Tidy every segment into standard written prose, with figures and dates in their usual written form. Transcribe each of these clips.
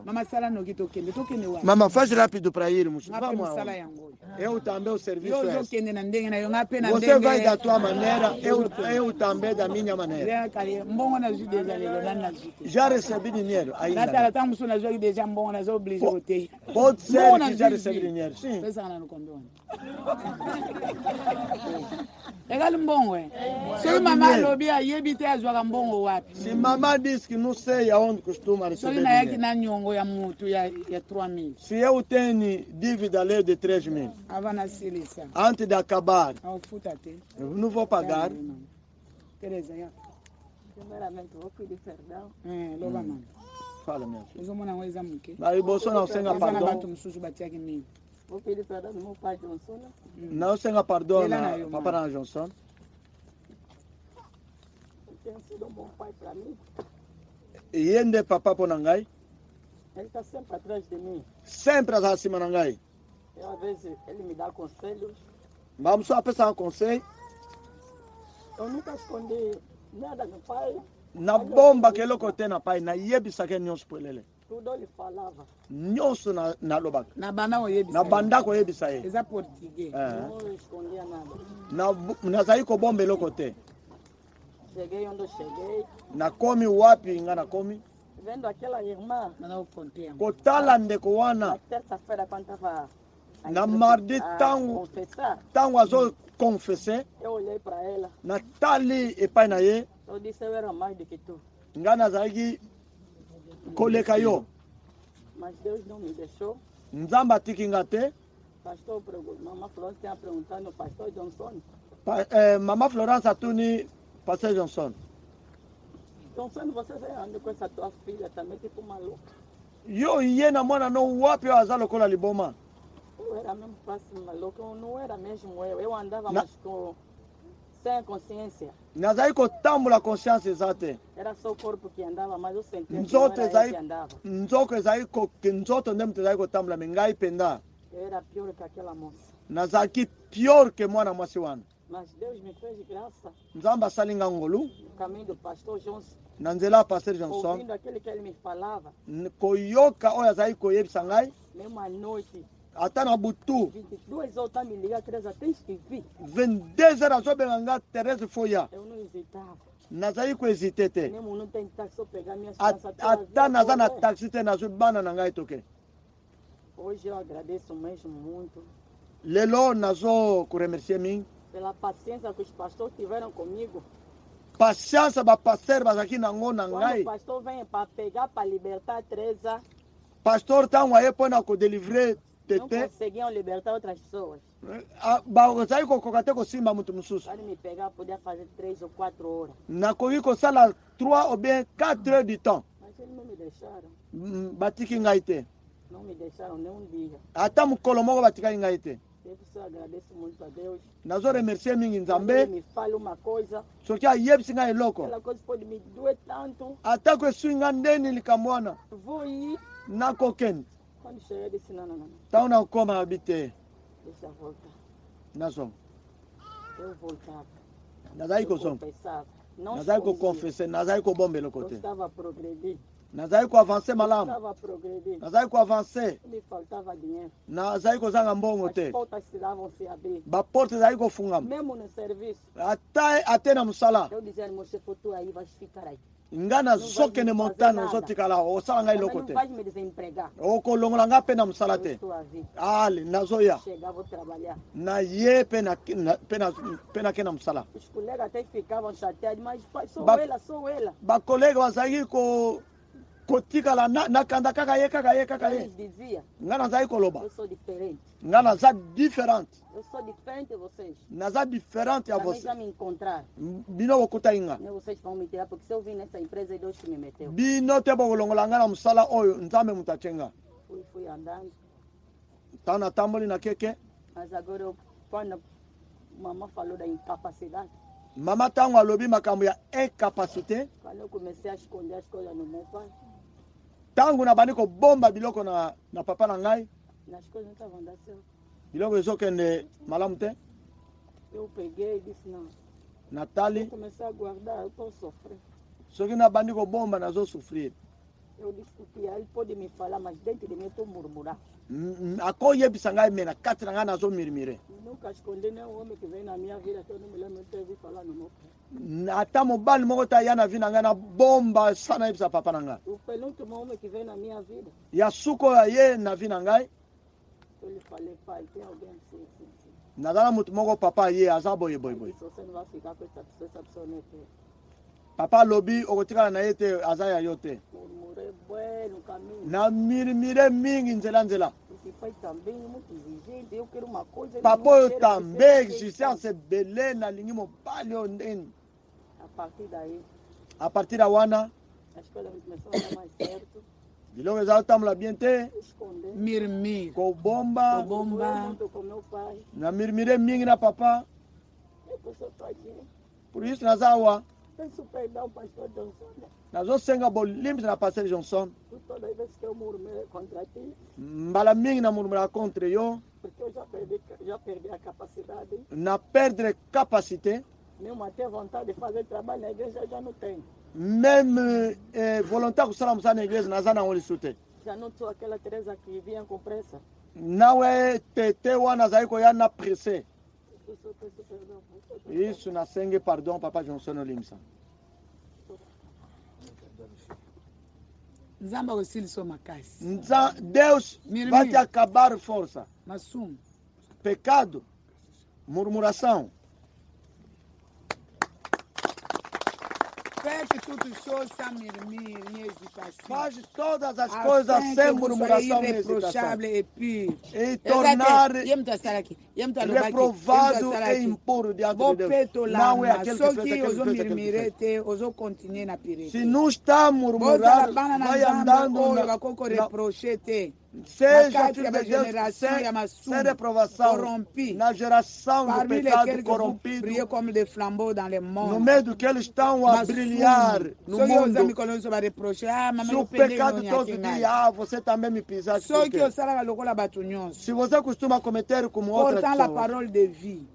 Mama sala no kitokende wa. Mama faz rápido para irmos. Vamos sala yango. Eu também o serviço é. é. Na ndenge na yo ngape na Você vai da tua maneira, eu também da minha maneira. Mbongo na jude lelo na jude. Já recebi dinheiro ainda. Nata tá muso na jogo déjà mbongo na zo obligé voter. Pode ser que já recebi dinheiro, sim. Pensa na no condone. Legal mbongo é. Se mama lobi ayebi te azwa mbongo wapi? Se mamãe diz que não sei aonde costuma receber dinheiro. Na yaki na nyongo ya mutu ya 3000. Se eu tenho dívida lei de 3000. Avana silisa. Antes de acabar. Eu não vou pagar. Teresa, primeiramente vou pedir perdão. Loba mano. Fala mesmo. Uzomona weza mke. Mas você não senga perdão. Vou pedir perdão do meu pai Johnson. Não senga perdão, papai Johnson. Tem sido um bom pai para mim. E ele papai Ponangai? Ele está sempre atrás de mim. Sempre atrás de Manangai. Às vezes ele me dá conselhos. Vamos só pensar um conselho. Eu nunca escondi nada do pai. Na bomba que ele tem na pai, na yebisa que nós por ele. Tudo ele falava. Nós na lobak. Na banda o yebisa. Na banda ko yebisa ele. Exa português. Não escondia nada. Na zaí ko bomba ele tem. Cheguei onde eu cheguei. Na come wapi ngana come. Vendo aquela irmã. Não contei. Kotala ndeko wana. Na terça-feira quando estava na mardi tango azo confessé. Eu olhei para ela. Na tali epai na ye. Eu disse eu era mais do que tu. Ngana zaigi koleka yo. Mas Deus não me deixou. Nzamba tikingate. Pastor, Mama Florence tinha perguntado no pastor Johnson. Mama Florence atuni pastor Johnson. Johnson, você vai andar com essa tua filha também tipo maluca. Yo iye na mwana no wapi yo azalo kola liboma. Eu era mesmo fácil maluco, eu não era mesmo eu andava mais com sem consciência. Nazai ko tambula consciência exate. Era só o corpo que andava, mas eu sentia que não era eu que andava. Nzoto ezai ko nzoto ndem tezai ko tambula mengai penda. Eu era pior que aquela moça. Nazaki pior que mwana mwasi wana. Mas Deus me fez graça. Nzamba salinga ngolu. No caminho do pastor Johnson. Nanzela pastor Johnson. Ouvindo aquele que ele me falava. Koyoka oya zai ko yebisa ngai. Mesmo à noite. Até na butu. 22 horas tá me ligando, Teresa, tens que vir. 22 horas só benga Teresa foi ya. Eu não hesitava. Nazai ko hesitete. Mesmo não tem táxi, só pegar minhas coisas. Até nazana taxi te nazu bana na ngai toke. Hoje eu agradeço mesmo muito. Lelo nazo ko remercier mim. Pela paciência que os pastores tiveram comigo. Paciência ba pastor aqui na ngona ngai. Quando o pastor vem para pegar para libertar Teresa. Pastor tango aí põe na ko deliverer não conseguiam libertar outras pessoas. Bazai ko kokate ko simba mutu mususu. Para me pegar podia fazer 3 ou 4 horas. Na kogi ko sala 3 ou bien 4 heures de temps. Mas eles não me deixaram. Batiki ngai te. Não me deixaram nem um dia. Ata mukolo moko batika ngai te. Eu agradeço muito a Deus. Nazo remercier mingi Nzambe. Ele me fala uma coisa. Soki ayebisi ngai eloko. Aquela coisa pode me doer tanto. Ata ko swinga ndeni likamwana. Vou ir. Na kokeni. Quando cheguei eu disse não. Tauna koma habite. Deixa eu voltar. Nazo. Eu voltava. Nazai ko som. Nazai ko confesser, nazai ko bombe le côté. Eu estava a progredir. Nazai ko avancer malamu. Eu estava a progredir. Nazai ko avancer. Me faltava dinheiro. Nazai ko zanga mbongo te. As portas precisavam se abrir. Ba porta zai ko funga. Mesmo no serviço. Até na musala. Eu dizia, meu chefe, tu aí vais ficar aí. Ngana zoke ne montana zotikala o sala ngai lokote. Não vai me desempregar. O ko longola nga pena musala te. Ali nazoya. Chegar vou trabalhar. Na ye pena que na musala. Os colegas até ficavam chateados, mas sou ela. Ba colega wasagi ko kotikala na kanda kaka ye. Eles diziam. Ngana zai ko loba. Eu sou diferente. Ngana za diferente. Eu sou diferente de vocês. Naza diferente a vocês. você. Já me encontrar. Bino okuta inga. Vocês vão me tirar porque se eu vim nessa empresa é Deus que me meteu. Bino te bolongola ngana musala oyo nzambe mutachenga. Fui andando. Tana tamboli na keke. Mas agora quando mamãe falou da incapacidade. Mama tango alobi makambo ya incapacité. Quando eu comecei a esconder as coisas no meu pai. Tango na bani ko bomba biloko na papa na ngai. Nas coisas não estavam dando certo. Biloko ezokende malamu te. Eu peguei e disse não. Natali. Eu comecei a guardar, eu estou sofrendo. Soki na bandi ko bomba nazo sofrer. Eu discuti, ele pode me falar, mas dentro de mim eu estou murmurar. Akoyebisa ngai me na kati na ngai nazomirmire. Nunca escondi nenhum homem que vem na minha vida que eu não me lembro de ter ouvido falar no meu pai. Ata mobali moko ta ya na vi na ngai na bomba sana yebisa papa na ngai. O penúltimo homem que vem na minha vida, Ya suko ya ye na vi na ngai. eu lhe falei, pai, tem alguém assim, assim, assim. Nazala mutu moko papa ye aza boye boye boye. Se você não vai ficar com essa pessoa não é teu. Papa lobi okotikala na ye te aza ya yo te. Murmurei bem no caminho. Na mirmire mingi nzela nzela. Esse pai também é muito exigente, eu quero uma coisa... ele Papa não oyo quer, tambe ele quer. existence ebele nalingi mobali oyo ndeni. A partir daí, A partir ya wana as coisas começaram a dar mais certo. biloko eza kotambola bien te. Esconder. Mirmir. Kobomba Bomba. Muito com meu pai. na mirmire mingi na papa. Eu só estou aqui. Por isso naza awa Peço perdão, pastor Johnson. nazosenga bolimbisi na pasteur Johnson. Por todas as vezes que eu murmurei contra ti, Mbala mingi na murmura contre yo porque eu já perdi a capacidade. na perdre capacité. Mesmo até vontade de fazer trabalho na igreja, eu já não tenho. Même volonté kusala musala na igreja naza nango lisu te. Já não sou aquela Teresa que vinha com pressa. Nawe tete wana azali koya na presse. Eu só peço perdão. Isso nasenge pardon papa Johnson olimisa. Nzamba kosilisa makasi. Deus Mirmir. vai te acabar força. Masumu. Pecado, murmuração. Faites toutes choses sans murmure ni hésitation. Faz todas as coisas sem murmuração nem hesitação. irreprochable et pur. E tornar reprovado e impuro diante de Deus. Não é aquele que fez aquele que fez. Se não está murmurando, vai andando seja filho de Deus sem reprovação na geração do pecado corrompido, no meio do que eles estão a brilhar no mundo. Se o pecado todo dia, você também me pisaste. Se você costuma cometer como outra pessoa,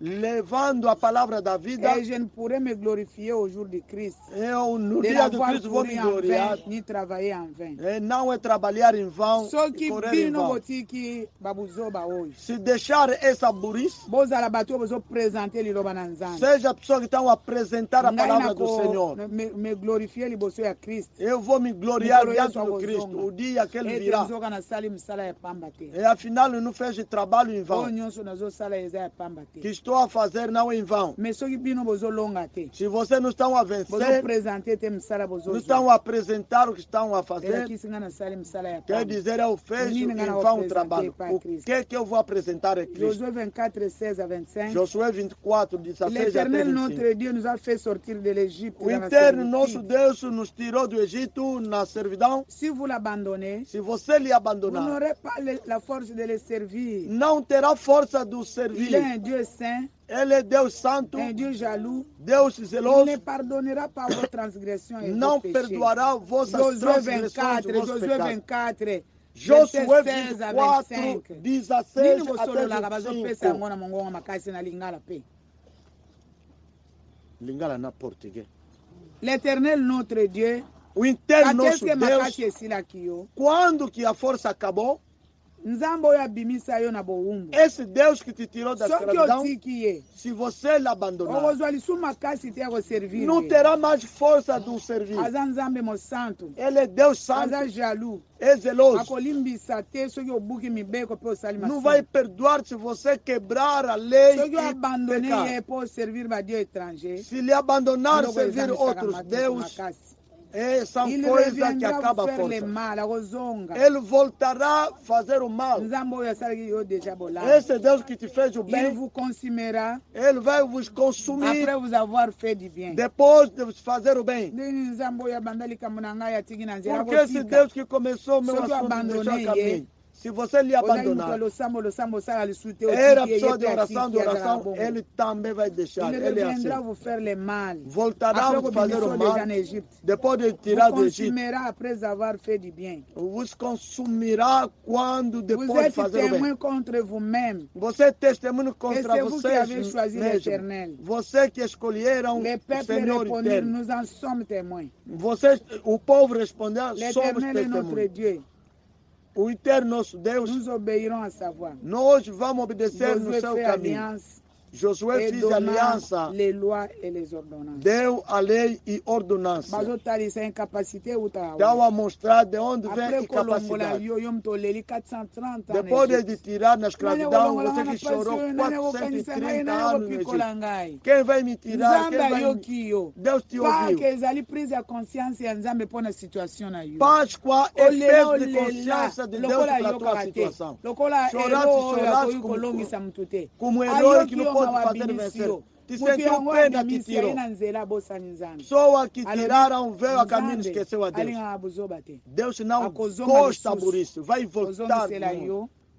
levando a palavra da vida, je ne pourrais me glorifier au jour de Christ. eu no De dia do n'avoir Cristo vou couru me en gloriar. vain, ni travailler en vain. Não é trabalhar em vão Soki e correr em bino vão. botiki babuzoba hoje. Se deixar essa burrice, Bozala bato bozo présenter liloba na nzambe. seja a pessoa que está a apresentar a Ngai palavra na do ko- Senhor. me glorifier liboso ya Christ. Eu vou me gloriar Me diante gloriar do sua Cristo, gozonga. o dia que Ele Ete virá. nzoka na sali msala ya pamba te. E afinal não fez trabalho em Oyo vão. nyonso nazo sala eza ya pamba Que te. estou a fazer não é em vão. Mais soki bino bozo longa te. Se vocês não estão a Bozo vencer, présenter te msala bozo. não estão a apresentar o que estão a Ela fazer, kisi nga na sali msala ya quer pamba. dizer, eu fiz em vão o trabalho. O que eu vou apresentar é Cristo. Josué 24, 16 à 25. Josué 24, 16 até L'Éternel 25. notre Dieu nous a fait sortir de l'Égypte. O dans la Eterno, nosso servitude. Deus, nos tirou do Egito na servidão. Si vous l'abandonnez, Se você lhe vous abandonar, n'aurez pas la force de le servir. não terá força do Il est servir. un Dieu saint, Ele é Deus santo, un Dieu jaloux. Deus Il zeloso, ne pardonnera pas vos transgressions et não vos péchés. perdoará vossas Josué transgressões 24, e vossos Josué pecados. 24, Josué verset 16 à 24, 25. 16 Nini bosololaka até bazopesa yango 25. na mongongo makasi na lingala pe. Lingala na português. L'Éternel notre Dieu, O Eterno, quand est-ce nosso que makasi Deus, esilaki yo? quando que a força acabou, Nzambe oyo abimisa yo na bowumbu. esse Deus que te tirou da Soki escravidão, otiki ye, se você l'abandonar, okozwa lisu makasi te ya koservir não ye. terá mais força do servir. Aza nzambe mosantu, Ele é Deus santo, aza jaloux, é zeloso. akolimbisa te soki obuki mibeko mpe osali Não masumu. vai perdoar se você quebrar a lei Soki e oabandone ye pecar. mpo oservir badieu étranger, Se lhe abandonar, eloko servir ezangisaka outros matutu deuses, makasi. são Il coisas que reviendra acabam a faire le força. mal, akozonga. Ele voltará a fazer o mal. Nzambe oyo asalaki yo deja bolamu. Esse Deus que te fez o Il bem, vous consumera Ele vai vos consumir après vous avoir fait du bien. depois de vos fazer o bem. Ndeni nzambe oyo abanda likambo na ngai atiki na nzela Porque esse kotika. Deus que começou o meu Soki assunto deixou abandone a ye, caminho. Se você lhe abandonar, era pessoa de oração, ele também vai deixar. Ele reviendra vous faire le mal. Voltará a fazer o mal. Depois de tirar do Egito, après avoir fait du bien. Vos consumirá quando depois de fazer o bem. Témoin contre vous-même. Você é testemunho contra vocês mesmos. Você que escolheram o Senhor eterno. Nous en sommes témoins. Vocês, o povo respondeu, somos testemunhos. O eterno nosso Deus, nous obéirons à sa voix. Nós vamos obedecer no seu caminho. Josué fez aliança, les lois et les ordonnances. Deu a lei e ordonança. Deu a mostrar de onde vem a incapacidade. Depois de tirar na escravidão, você que chorou 430 anos no Egito. Quem vai me tirar? Deus te ouviu. Páscoa é festa de consciência de Deus para a tua situação. Choraste como herói que não pode fazer vencer. Te sentiu pena que tirou. Pessoa que tiraram veio a caminho e esqueceu a Deus. Deus não gosta por isso. Vai voltar.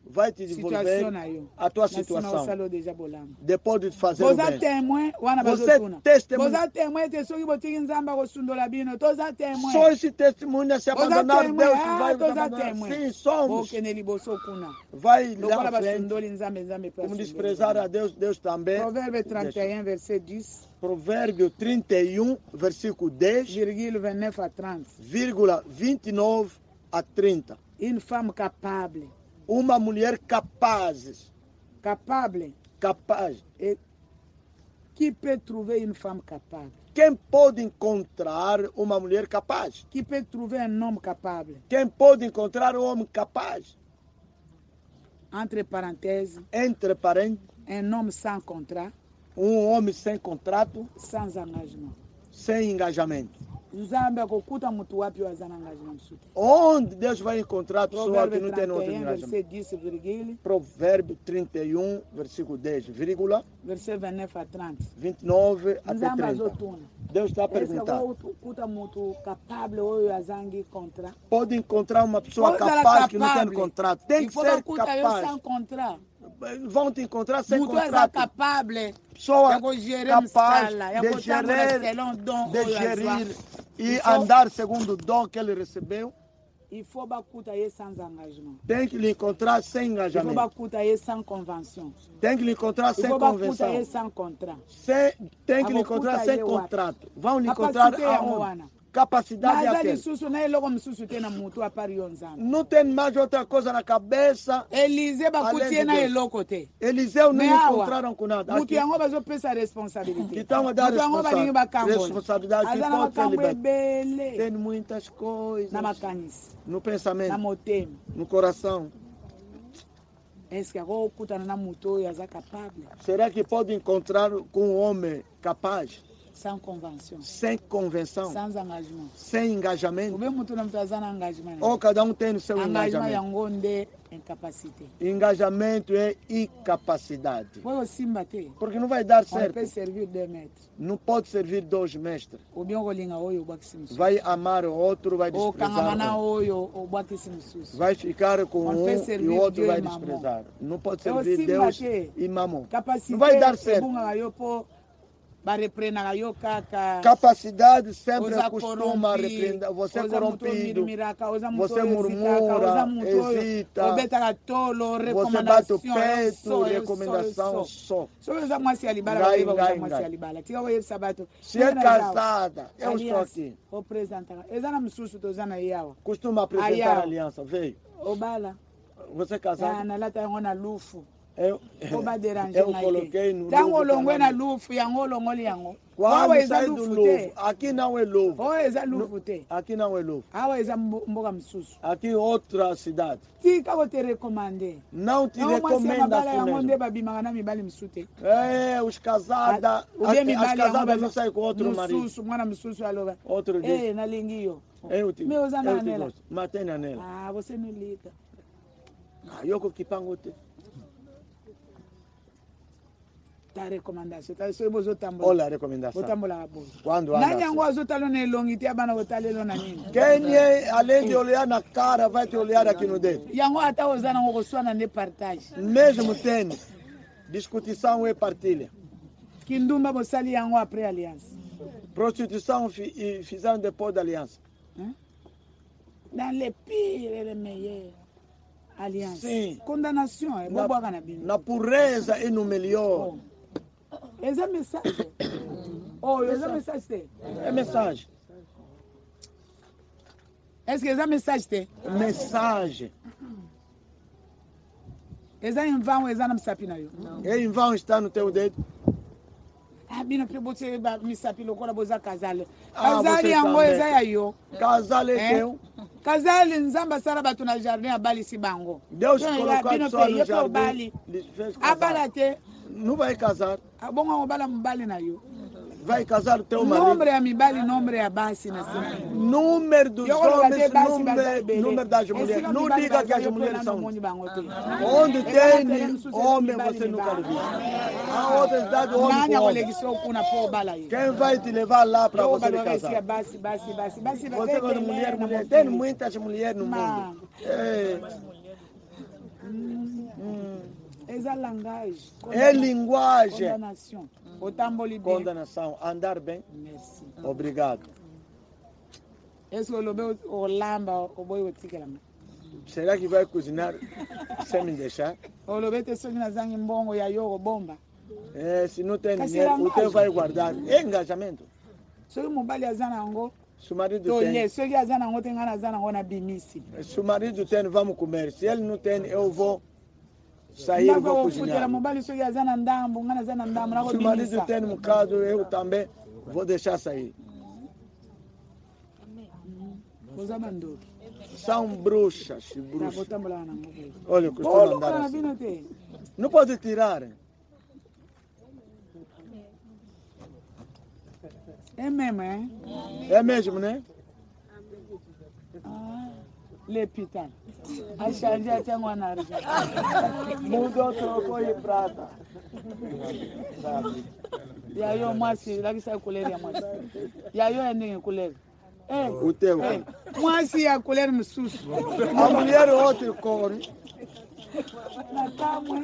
Vai te devolver a tua situação. Depois de fazer o bem. Você testemunha. Só esse testemunho se abandonar, Deus vai abandonar. Sim, somos. Vai lá à frente. Como desprezar a Deus, Deus também. Provérbio 31, verset 10. Provérbio 31, versículo 10. Vírgula 29 a 30. Une femme capable. Uma mulher capaz. Capable. Capaz. Et qui peut trouver une femme capable? Quem pode encontrar uma mulher capaz? Qui peut trouver un homme capable? Quem pode encontrar um homem capaz? Entre parenthèses. Entre parênteses. Un homme sans contrat. Um homem sem contrato. Sans engagement. Sem engajamento. Onde Deus vai encontrar pessoa que não tem outro engajamento? Provérbio 31, versículo 10, vírgula. Verset 29 a 30. 29 até 30. Deus está perguntando. Pode encontrar uma pessoa capaz que não tem contrato. Tem que ser capaz. Vão te encontrar sem contrato. Pessoa capaz de gerir e andar segundo o dom que ele recebeu. Tem que lhe encontrar sem engajamento. Tem que lhe encontrar sem convenção. Tem que lhe encontrar sem contrato. Vão lhe encontrar aonde? Capacidade aquela. Não tem mais outra coisa na cabeça. Eliseu não encontraram com nada. Aqui, então, a dar responsabilidade que pode ser liberto. Tem muitas coisas no pensamento, no coração. Será que pode encontrar com um homem capaz? Sem convenção. Sem convenção. Sem engajamento. Sem engajamento. Ou cada um tem o seu engajamento. Engajamento é incapacidade. Porque não vai dar certo. Não pode servir 2 mestres. Vai amar o outro, vai desprezar o outro. Vai ficar com um e o outro vai desprezar. Não pode servir Deus e mamão. Não vai dar certo. Capacidade sempre costuma repreender. Você é corrompido, você murmura, hesita, você bate o peito, recomendação só. Se é casada, eu estou aqui. Costuma apresentar a aliança, veio. Você é casado? Eu coloquei no quando sai do luvo, aqui não é luvo. Aqui não é luvo. Aqui é outra cidade. Não te recomenda assim. Os casados, as casadas não saem com outro marido. Outro dia. Eu te gosto. Matei nela. Ah, você não liga. Eu que pangote. ta recommandation ta so bozo tambola ou la recommandation botambola bozo quando nani yango azotalo na elongi te abana kotalelo na nini quem é além de olhar na cara vai te olhar aqui no dedo yango ata oza nango koswana nde partage mesmo tendo discutição e partilha kindumba bosali yango après alliance prostituição fizeram depois da aliança dans les pires et les meilleurs alliance sim condamnation bobwaka na bino na pureza e no melhor eza message oyo eza message te é mensagem est ce que eza message te mensagem eza imvão eza na misapi na yo e em vão está no teu dedo bino mpe botie misapi lokola boza kazale Ah, kazali yango também. eza ya yo casal é teu kazali nzambe asala bato na jardin abalisi bango Deus Bino colocou bino a pessoa mpe no ye mpe obali jardim lhes fez casar abala te não vai casar abongo obala mobali na yo vai casar o teu marido nombre ya mibali nombre ya basi na nsima número dos Yo koloba te homens basi baza ebele número das mulheres esika não mibali diga que baza as yo mpe mulheres nano são omoni bango te onde Eza tem na mosusu eza homem mibali você nunca mibali. viu há outras cidades homem nani com homem akolekisa okuna mpo obala ye quem vai te levar lá para yo você balobaka esika casar basi você baza gosta de ebele mulher na mulher tem mokili muitas mulheres no Ma. mundo é. eza langage É linguagem condamnation otamboli bien condenação andar bem merci obrigado est ce que olobi olamba oboyi otikelama será que vai cozinhar sem me deixar olobi ete soki nazangi mbongo ya yo kobomba é, se não tem Kasi dinheiro o langagem. teu vai guardar é engajamento soki mobali aza na yango se o marido tolie tem soki aza na yango te ngai naza nango na bimisi se o marido tem vamos comer se ele não tem eu vou sair vou ndakokofutela cozinhar mobali soki aza na ndambo ngai naza na ndambo se o marido nakobimisa tem um caso eu também vou deixar sair boza bandoki são bruxas e bruxos botambolaka nango olha costuma andar oluka na assim bino te não pode tirar e meme é mesmo né l'hôpital a changé até en argent mudou trocou e prata yayo mwasi lakisa couleur ya mwasi yayo ya ndenge couleur o teu mwasi ya couleur mosusu a mulher outra cor na kamwe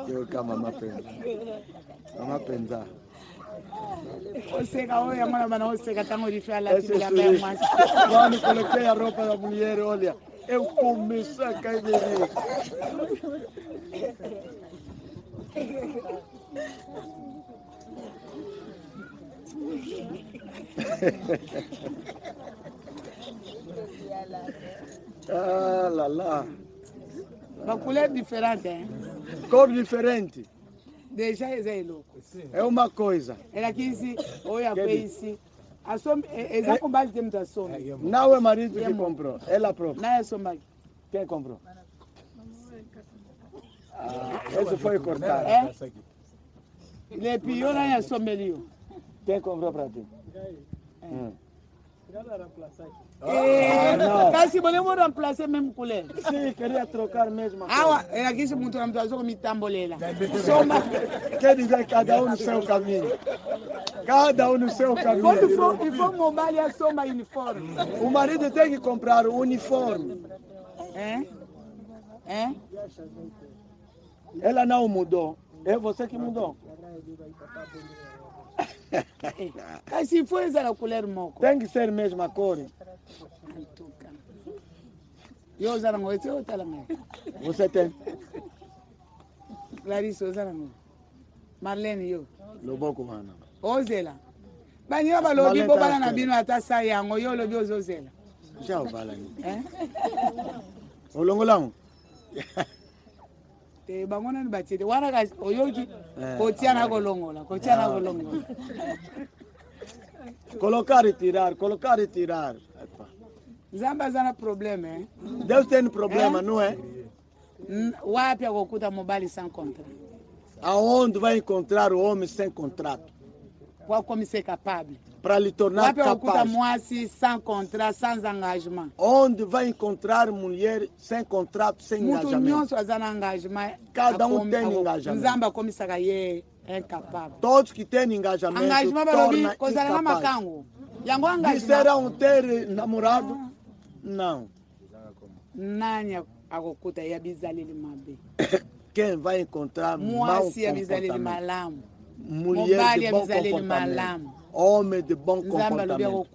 eu kama mapenza oseka oyo yango na bana oseka ntango life alati bilamba ya mwasi quando coloquei a roupa da mulher olha eu comecei a cair de rir ah lá lá ba couleur différente cor diferente déjà eza eloko é uma coisa elakisi oyo akweyisi eza kombali te moto asombi não é marido que comprou ela própria naye asombaki quem comprou esse foi cortado lepi yo nani asombeli yo quem comprou para ti kasi bolemo remplace même couleur sim queria trocar mesmo awa elakisi moto na moto azokomitambolela somba quer dizer cada um no seu caminho cada um no seu caminho il faut mobali asomba uniforme o marido tem que comprar o uniforme ela não mudou é você que mudou kasi faut ezala couleur moko tem que ser mesma cor yo oza nango ete otala ngai você tem Clarisse oza nango Marlene yo loboko wana ozela banyika balobi bobala na bino ata sa yango yo olobi ozozela ja obala ni olongolango te bango nani batie te wana kasi oyoki kotia na kolongola kotia na kolongola colocar e tirar nzambe aza na probleme Deus tem problema não é wapi akokuta mobali sans contrat aonde vai encontrar o homem sem contrato kwa comme ser capable para lhe tornar capaz. Sans contrat, sans engagement. Onde vai encontrar mulher sem contrato, sem engajamento. Cada um tem engajamento. Todos que têm engajamento tornam incapaz. Disseram ter namorado? Não. Quem vai encontrar mau comportamento? Mulher de bom comportamento, homem de bom comportamento,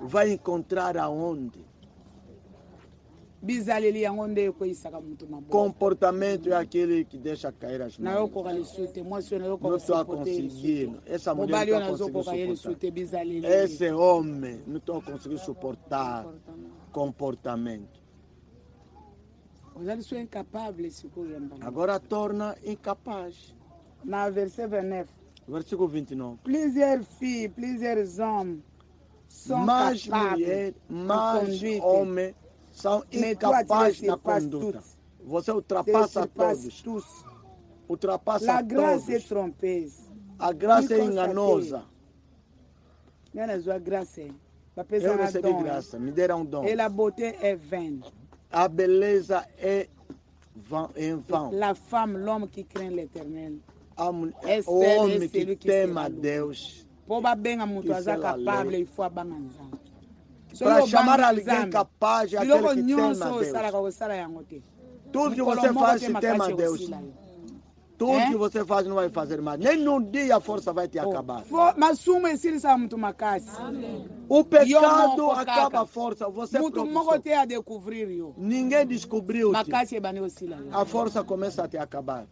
vai encontrar aonde? Comportamento é aquele que deixa cair as mãos. Não estou a conseguir. Essa mulher não estou a conseguir suportar. Esse homem não estou a conseguir suportar. Comportamento. Agora torna incapaz. Na versículo 29. Plusieurs filles, plusieurs hommes sont mais capables mulher, mais homem são incapazes na conduta. Você ultrapassa todos. Ultrapassa La grâce todos. est trompeuse. A graça é enganosa. Eu recebi graça, me deram dom. Et la beauté est vaine. A beleza é em vão. La femme, l'homme qui craint l'Éternel. O homem que tema Deus. Para chamar alguém capaz, é aquele que tema Deus. Tudo que você faz se tema Deus. Tudo que você faz não vai fazer mais. Nem num dia a força vai te acabar. O pecado acaba a força. Você ninguém descobriu. A força começa a te acabar.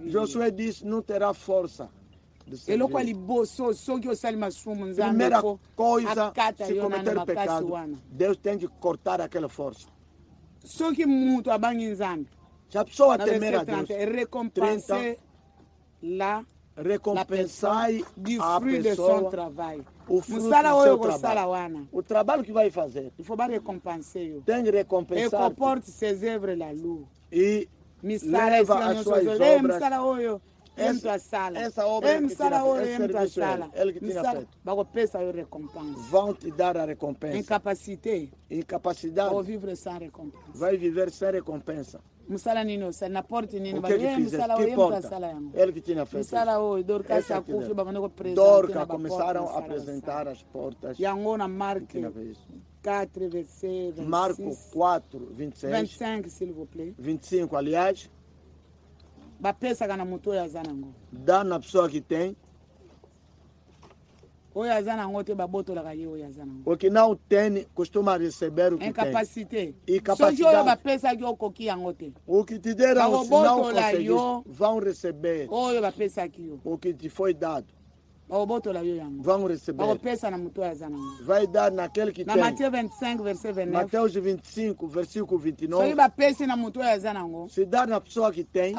Josué disse, não terá força. Primeira coisa, se cometer pecado, Deus tem que cortar aquela força. Se a pessoa temer a Deus, recompensai a pessoa o fruto do seu trabalho. O trabalho que vai fazer, tem que recompensar. E leva as suas obras. Essa obra ele que tinha feito. Vão te dar a recompensa. Incapacidade. Vai viver sem recompensa. O que ele fizesse? Que porta? Ele que tinha feito. Dorca começaram a apresentar as portas. Marco 4, 26. 25, aliás. Dá na pessoa que tem. O que não tem, costuma receber o que tem. Incapacidade. O que te deram, se não conseguir, vão receber o que te foi dado. Vão receber. Vai dar naquele que tem. Mateus 25, versículo 29. Se dá na pessoa que tem,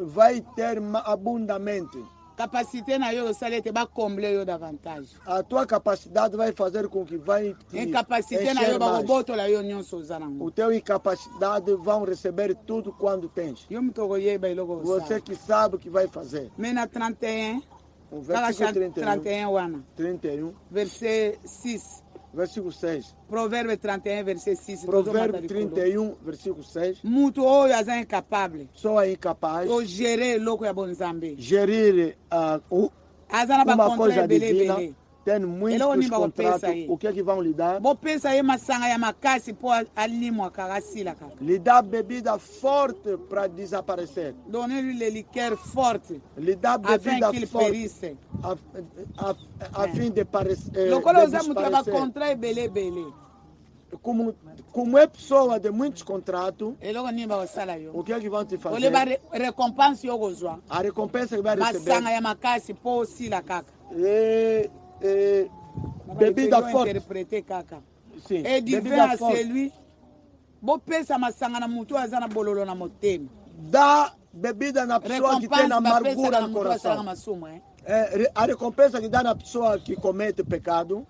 vai ter abundamente. A tua capacidade vai fazer com que vai te encher mais. O teu incapacidade vão receber tudo quando tens. Você que sabe o que vai fazer. O versículo 31, versículo 6. Versículo 6. Provérbio 31, versículo 6. Provérbio 31, versículo 6. Muito hoje é incapaz. Só é incapaz. Ou gerir louco é bom zambi. Gerir uma coisa divina. Tem muitos contratos. O que é que vão lhe dar? Lhe dá bebida forte para desaparecer. Donne-lui liqueur forte. Lhe dá bebida forte a fim de desaparecer. Como é pessoa de muitos contratos, o que é que vão te fazer? A recompensa que vai receber bebida forte. Sim, bebida forte. Dá bebida na pessoa que tem amargura no coração. A recompensa que dá na pessoa que comete pecado,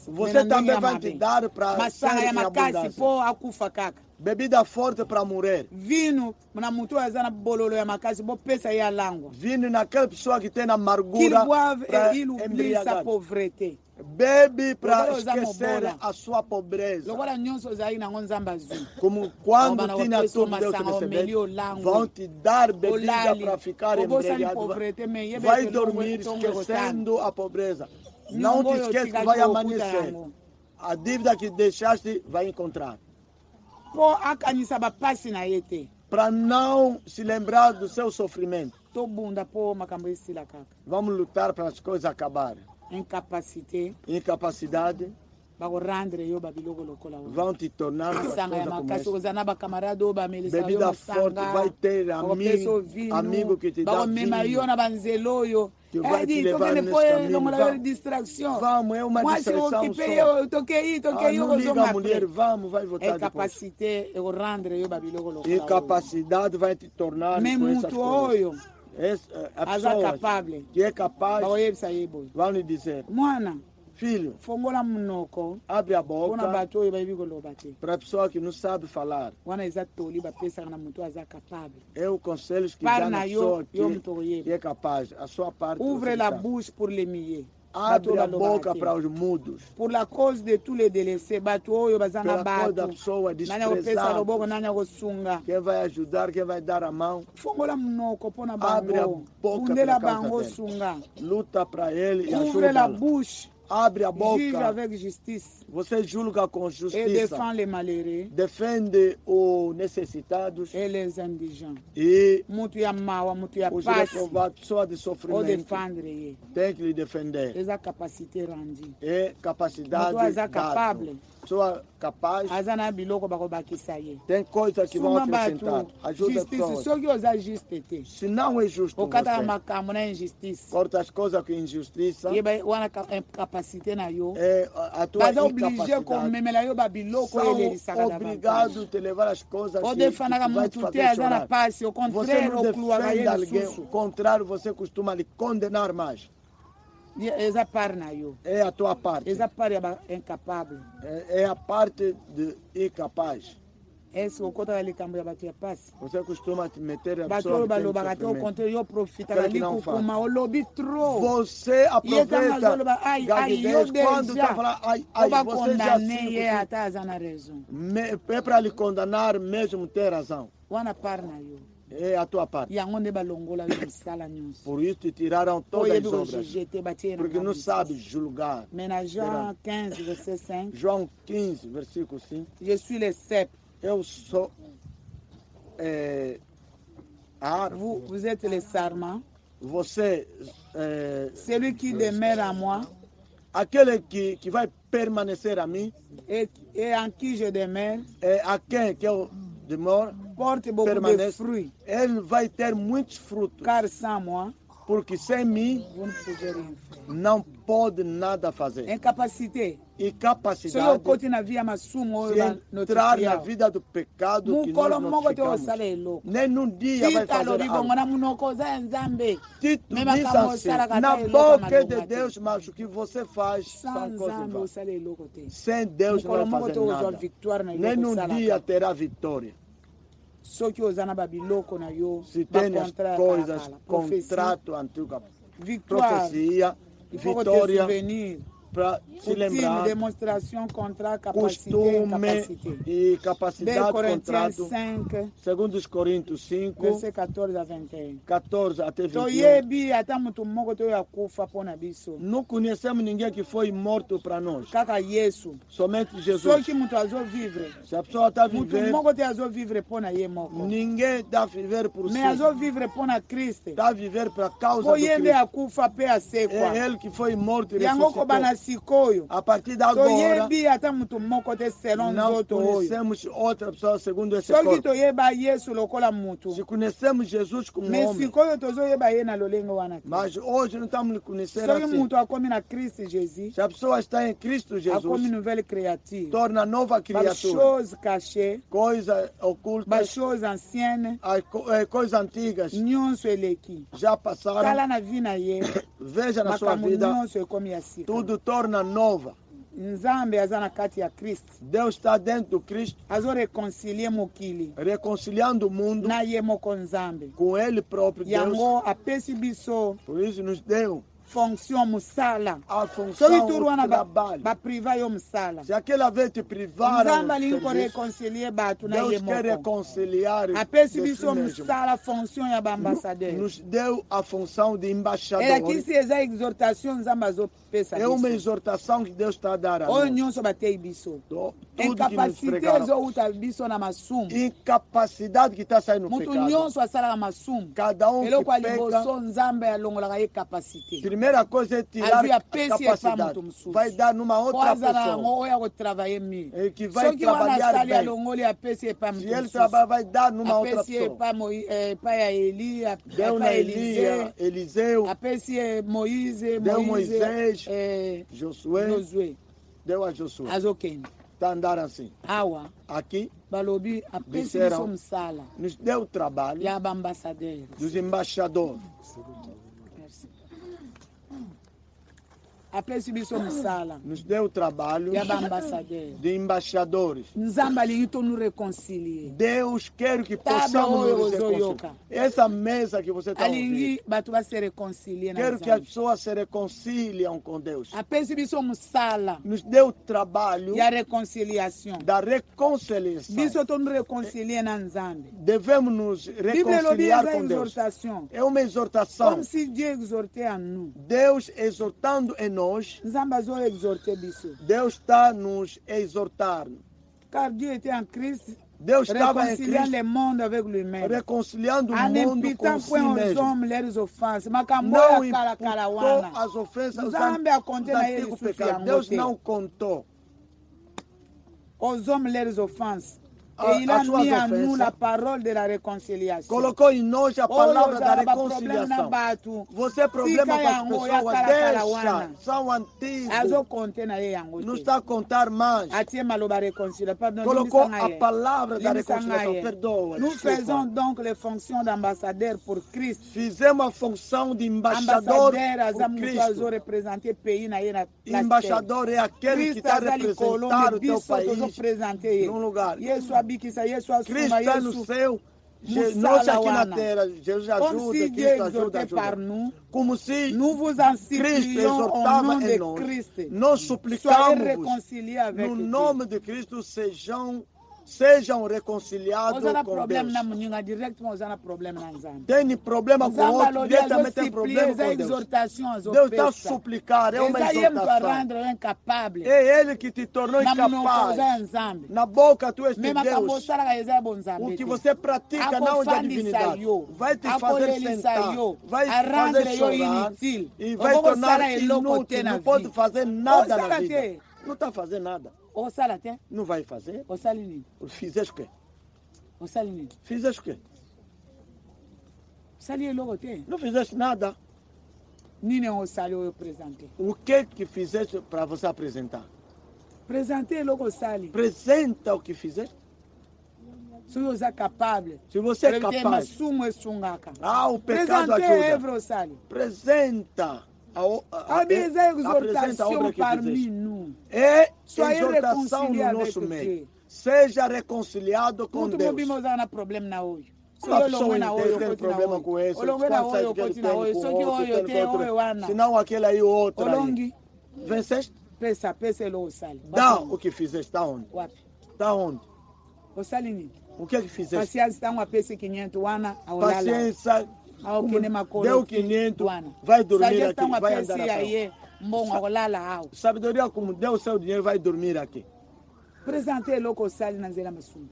você também vai te dar para ser em abundância. Bebida forte para morrer. Vinho na mutu azana bololo ya makasi bo pesa ya langwa. Vinho naquela pessoa que tem amargura. Qu'il boive et il oublie sa pauvreté. Bebe para esquecer a sua pobreza. Como quando tinha tudo, Deus te recebeu, vão te dar bebida para ficar embriagado. Vai dormir esquecendo a pobreza. Não te esqueça que vai amanhecer. A dívida que deixaste vai encontrar. Para não se lembrar do seu sofrimento. Vamos lutar para as coisas acabarem. Incapacidade. Vão te tornar bebida forte, vai ter amigo que te dá vinho, que vai te levar nesse caminho. Vamos, é uma distração só. Não liga a mulher, vamos, vai votar depois. Incapacidade vai te tornar com essas coisas. A pessoa que é capaz vão lhe dizer: filho, abre a boca para a pessoa que não sabe falar. É o conselho que dá na pessoa que é capaz. A sua parte. Ouvre la bouche pour les milliers. Abre a boca para os mudos. Por la cause de tous les délaissés, pela causa da pessoa desprezada. Quem vai ajudar, quem vai dar a mão. Abre a boca pela causa dele. Luta para ele e ajuda. La bouche. Abre a boca. Juge avec justice. Você julga com justiça. Et défend les malheureux. Defende os necessitados. Et les indigents. E os reprovados, pessoa de sofrimento. Tem que lhe defender. Essa capacidade rendida. É capacidade dada. Pessoa capaz. Tem coisas que vão acrescentar. Ajuda a pessoa. Se não é justo você, corta as coisas com injustiça. É a tua incapacidade. São obrigados a te levar as coisas que vai te fazer chorar. Você não defende alguém, ao contrário, você costuma lhe condenar mais. É a tua parte. É a parte de incapaz. Você costuma te meter a pessoa que tem não faz. Você aproveita gaguedejo quando está falando você já é para lhe condenar mesmo ter razão. É a tua parte. Por isso te tiraram todas as obras. Porque não sabes julgar. João 15, verset 5. João 15, versículo 5. Je suis le cep. Eu sou a árvore. Vous êtes le sarment. Você celui qui demeure en moi. Aquele que vai permanecer a mim. Et en qui je demeure. É a quem que eu demoro. Porte beaucoup de fruits. Ele vai ter muitos frutos. Car sans moi, porque sem mim não pode nada fazer. Incapacité. E capacidade se entrar na vida do pecado que nós notificamos. Nem num dia vai fazer algo. Tito diz assim, na boca de Deus, mas o que você faz são coisas vãs. Sem Deus não vai fazer nada. Nem num dia terá vitória. Se tem as coisas, contrato antigo, profecia, vitória, para se lembrar, costume e capacidade, contrato, segundo os Coríntios 5, verset 14 a 21. 14 até 21. Não conhecemos ninguém que foi morto para nós. Somente Jesus. Se a pessoa está vivendo, ninguém está a viver por si. Está a viver para a causa do Cristo. É Ele que foi morto e ressuscitou. A partir de agora, não conhecemos outra pessoa segundo esse corpo. Se conhecemos Jesus como homem, mas hoje não estamos conhecendo assim. Se a pessoa está em Cristo Jesus, torna nova criatura. Coisas ocultas, coisas antigas já passaram. Veja na sua vida, tudo torna nova. Nzambe azana kati ya Kristo. Deus está dentro do Cristo. Azo reconcilier mokili. Reconciliando o mundo. Na ye moko Nzambe. Com ele próprio Deus. Yango apesi biso. Por isso nos deu fonction musala. A função do trabalho. Se aquele haver te privar, Deus quer reconciliar. Nos deu a função de embaixador. É uma exortação que Deus está a dar a nós. Incapacidade que está saindo no pecado. Cada um que peca. Primeira coisa é tirar a capacidade. Vai dar numa outra pessoa. Que vai trabalhar bem. Se ele trabalhar, vai dar numa outra pessoa. Deu na Eliseu. Deu Moisés. Josué. Deu a Josué. Está andando assim. Aqui disseram, nos deu o trabalho dos embaixadores. Nos deu o trabalho de embaixadores. Deus quer que possamos nos reconciliar. Essa mesa que você está ouvindo, quero que as pessoas se reconciliem com Deus. Nos deu o trabalho da reconciliação. Devemos nos reconciliar com Deus. É uma exortação. Deus exortando em nós. Deus está nos exortando. Deus estava em Cristo, reconciliando o mundo com si mesmo. Não imputou as ofensas dos antigos pecados. Deus não contou. Os homens les offensas. Et il a mis en nous la parole de la réconciliation. Colocou em nós a palavra da reconciliação. Você problema com as pessoas, deixa, são antigos. Não está a contar mais. Colocou a palavra da reconciliação, perdoa. Nous faisons donc les fonctions d'ambassadeur pour Christ. Fizemos a função de embaixador por Cristo. Embaixador é aquele que está representando o teu país num lugar. Cristo está no céu, nós aqui na terra, Jesus ajuda, Cristo ajuda. Como se Cristo exortava em nós. Nós suplicamos no nome de Cristo sejam reconciliados com Deus. Tem problema com o outro, diretamente tem problema com Deus. Deus está a suplicar, é uma exortação. É Ele que te tornou incapaz. Na boca tu és de Deus. O que você pratica não é da divindade. Vai te fazer sentar, vai te fazer chorar e vai tornar inútil. Não pode fazer nada na vida. Não está fazendo nada. Não vai fazer? Fizeste o quê? Fizeste o quê? Não fizeste nada. O que fizeste para você apresentar? Apresenta o que fizeste. Se você é capaz. O pecado ajuda. Apresenta. Apresenta a obra que fizeste. É exortação no nosso meio. Seja reconciliado com Deus. Uma pessoa inteira tem problema com esse. Senão aquele aí outro aí. Venceste? Dá o que fizeste. Está onde? Está onde? O que fizeste? Paciência. Deu 500, vai dormir aqui, vai andar aqui. Sabedoria como deu o seu dinheiro, vai dormir aqui.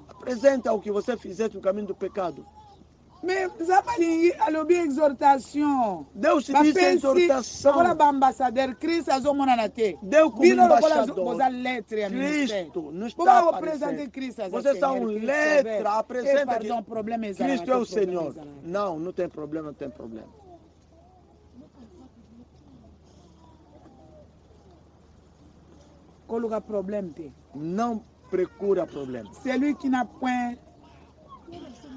Apresenta o que você fizeste no caminho do pecado. Deus te diz exortação. Deus como embaixador. Cristo não está aparecendo. Você está um letra, apresenta que Cristo é o Senhor. Não tem problema, não tem problema. Não procura problema. Celui qui n'a point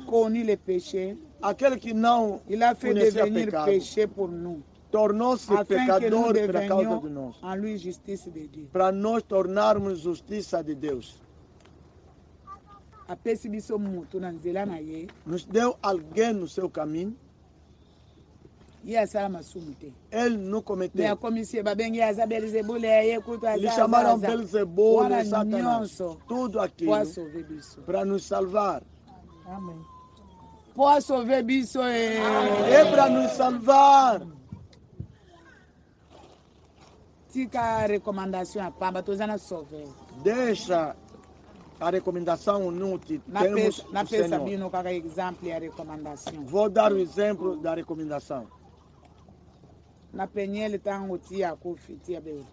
connu les péchés, aquele que não il a fait devenir péché pour nous. tornou-se pecador por causa de nós. En lui, justice de Dieu. Para nós tornarmos justiça de Deus. Nos deu alguém no seu caminho. Ele não cometeu. Eles chamaram Belzebul e Satanás. Tudo aquilo para nos salvar. Amém. Pode sauver biso é para nos salvar. Tika a recomendação a pamba, tu já não sauver. Deixa a recomendação inútil. Na peça bino cada exemplo a recomendação. Vou dar o exemplo da recomendação. Na Penhele tango tia Kofi tia Beula.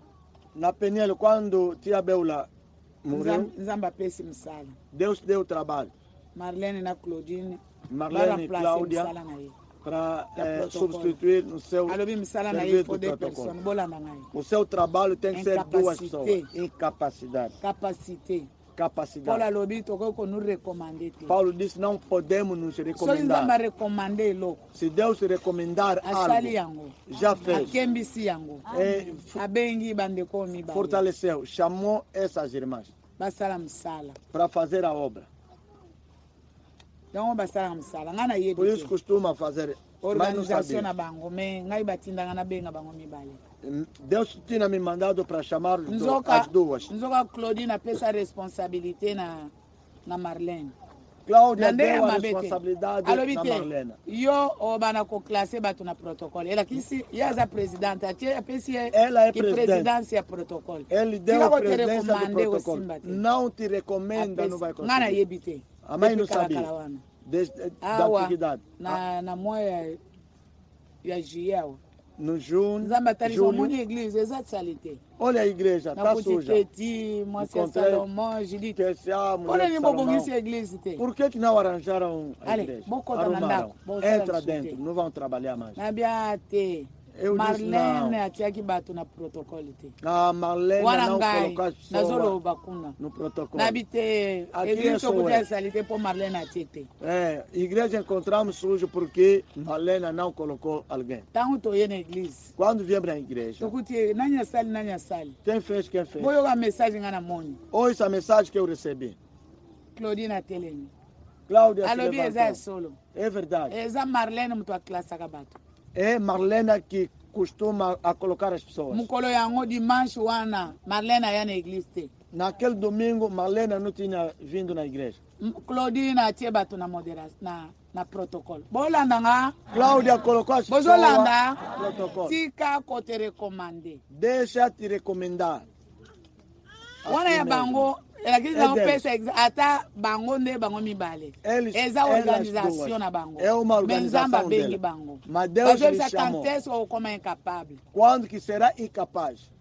Na Penhele quando tia Beula morreu, Deus deu trabalho. Marlene na Claudine. Marlene e Cláudia para substituir no seu serviço do protocolo. O seu trabalho tem que ser duas pessoas. Incapacidade. Paulo disse não podemos nos recomendar. Se Deus recomendar algo, já fez. Fortaleceu, chamou essas irmãs para fazer a obra. Por isso costuma fazer organização. Deus tinha me mandado para chamar as duas. Claudine pensa a responsabilidade na Marlene. Cláudia deu a responsabilidade na Marlene. Eu bana ko classe batu na protocolo. Ela que se a presidente, ela é presidente do protocolo. Ele deu a presidência do protocolo. Não te recomenda, não vai conseguir. A mãe não sabia da antiguidade. Na moia e Giel. No junho. Olha a igreja, está suja. Por que não arranjaram a igreja? Arrumaram. Entra dentro, não vão trabalhar mais. Eu Marlene atia que bato na protocolo. Marlene não colocar pessoa no protocolo. Igreja encontramos sujo porque Marlene não colocou alguém. Quando viemos na igreja, quem fez? Ouça a mensagem que eu recebi. Claudina Teleni. Cláudia é verdade. É Marlene que costuma a colocar as pessoas. Naquele domingo, Marlene não tinha vindo na igreja. Claudina tinha batu na moderação, na protocolo. Cláudia colocou as pessoas no protocolo. Tika te recomendar. Deixa te recomendar. Ela quis não pensa até bango ne bango mi bale. Essa organização na bango. É uma organização dela. Mas Deus lhe chamou. Ou como é incapaz. Quando que será incapaz?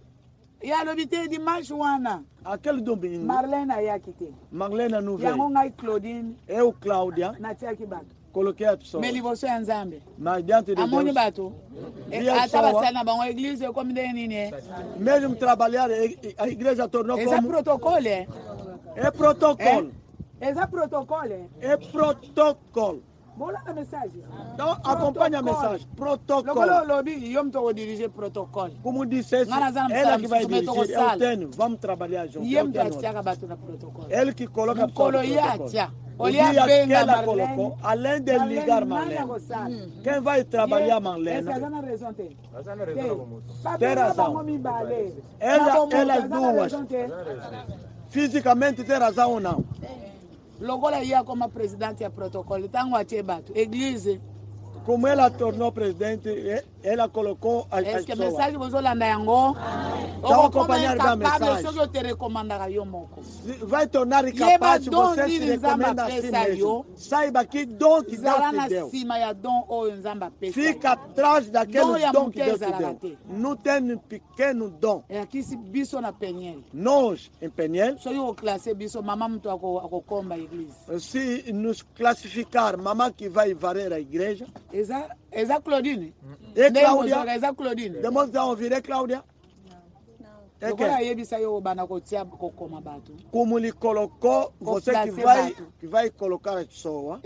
E a lobite de Machuana. Aquele domingo. Marlene aí aqui. Marlene não veio. Claudine. Eu, Cláudia. Na tia que bato. Coloquei a pessoa. Mas você é Nzambe. Mas diante de Deus. Amoni bato. Ataba na bango igreja eu como de nini. Mesmo trabalhar a igreja tornou como. Esse protocolo é. É protocolo. Esse protocolo é protocolo. Bola a mensagem. Então, acompanha a mensagem. Protocolo. Eu estou dirigir protocolo. Como disse, ela que vai dirigir. Eu tenho. Vamos trabalhar juntos. Ele que coloca a pessoa no protocolo. O dia que ela colocou, além de ligar Marlene, quem vai trabalhar Marlene? Tem razão. Elas duas. Fisicamente tem razão ou não? Logo ela ia como presidente do protocolo, tango a bato, igreja. Como ela tornou presidente, ela colocou as pessoas. Que mensagem você landa yango? Então acompanhar a mensagem. Eu te recomendo vai tornar incapaz se você se recomenda a si mesmo. Saiba que dom que Deus te deu. Fica atrás daquele dom que Deus te deu. Não tem pequeno dom. Nós, em Penhel, se nos classificar, mamãe que vai varrer a igreja. Essa Claudine. É Cláudia. Essa Claudine. Demonstra a ouvir, é Cláudia. Como lhe colocou, você que vai colocar a pessoa.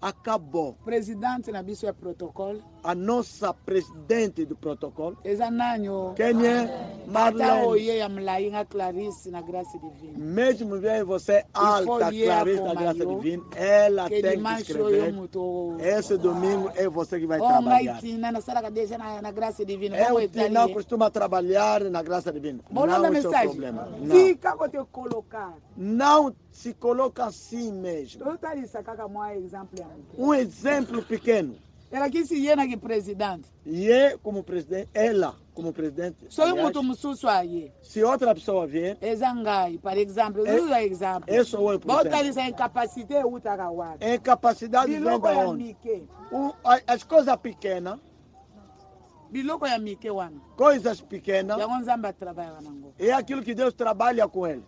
acabou. Presidente na biso é protocolo. A nossa presidente do protocolo. Exananho. Quem é Marlene? Oye ya mlainga Clarice na graça divina. Mesmo ver você alta Clarice na graça divina, ela tem que escrever. Esse domingo é você que vai trabalhar. Na graça divina. Eu não costumo trabalhar na graça divina. Não é o seu problema. Não se coloca assim mesmo. Um exemplo pequeno. Ela quis ir na presidente. E como presidente, ela como presidente. Se outra pessoa vier, Exangai, por exemplo, usa exemplo. Isso é o problema. Incapacidade vem da onde? As coisas pequenas. Coisas pequenas. É aquilo que Deus trabalha com ele.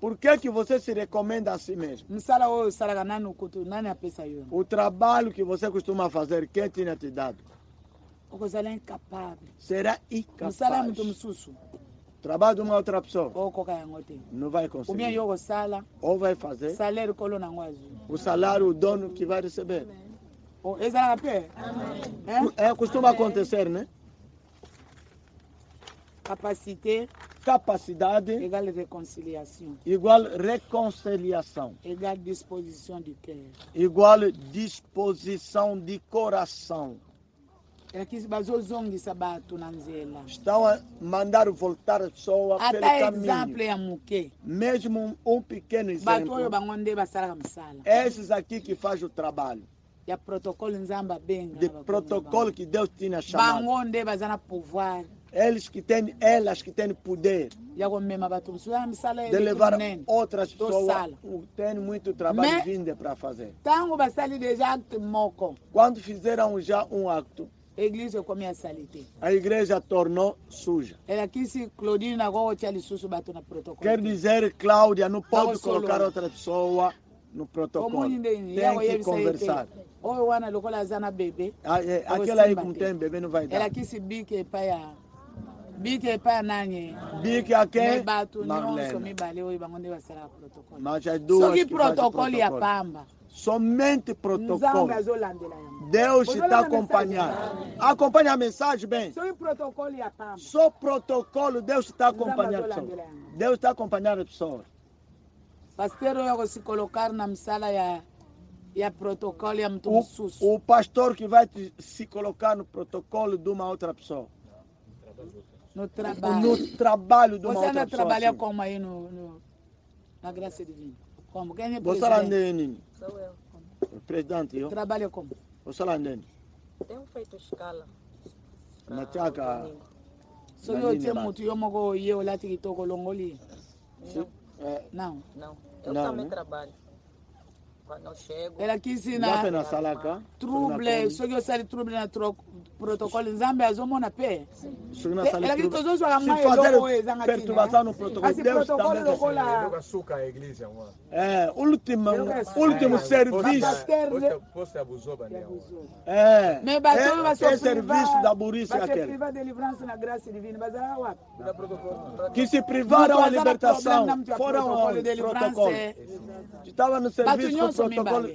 Por que você se recomenda a si mesmo? O trabalho que você costuma fazer, quem tinha te dado? Será incapaz. Trabalho de uma outra pessoa. Não vai conseguir. Ou vai fazer. O salário, o dono que vai receber. Costuma acontecer, né? Capacidade igual reconciliação. Igual reconciliação. Igual disposição de cœur. Igual disposição de coração. Estão a mandar voltar a pessoa pelo caminho. Mesmo um pequeno exemplo. Esses aqui que faz o trabalho. De protocolo que Deus tinha chamado. Elas que têm poder de levar outras pessoas, tem muito trabalho vindo para fazer. Quando fizeram já um acto, a igreja tornou suja. Quer dizer, Cláudia não pode colocar outra pessoa no protocolo. Tem que conversar. Aquela aí como tem bebê não vai dar. Ela quis bique para Bique a quem? Mas as duas que protocolo e a pamba. Somente protocolo. Deus está acompanhando. Acompanha a mensagem bem. Só protocolo Deus está acompanhando. Deus está acompanhando as pessoas. Pastor, eu se colocar na missala e a protocolo é muito o pastor que vai se colocar no protocolo de uma outra pessoa. No trabalho. No trabalho de uma outra pessoa. Você anda trabalhando como aí na graça divina? Como? Quem é presidente? Você anda Sou eu. Presidente, eu? Trabalha como? Você anda tenho feito escala. Na tchaca. Só eu tenho muito, eu mogo eu lá te toco longoli. Não. Eu também trabalho. Quando eu chego. Ela quis na trouble, só que eu saí trouble na protocolo Zambia azomo na pé. Ela quis todos os amais perturbação no protocolo. Deus também. Último serviço. É serviço da burrice aquele. Que se privaram a libertação, foram ao protocolo. Estava no serviço do protocolo,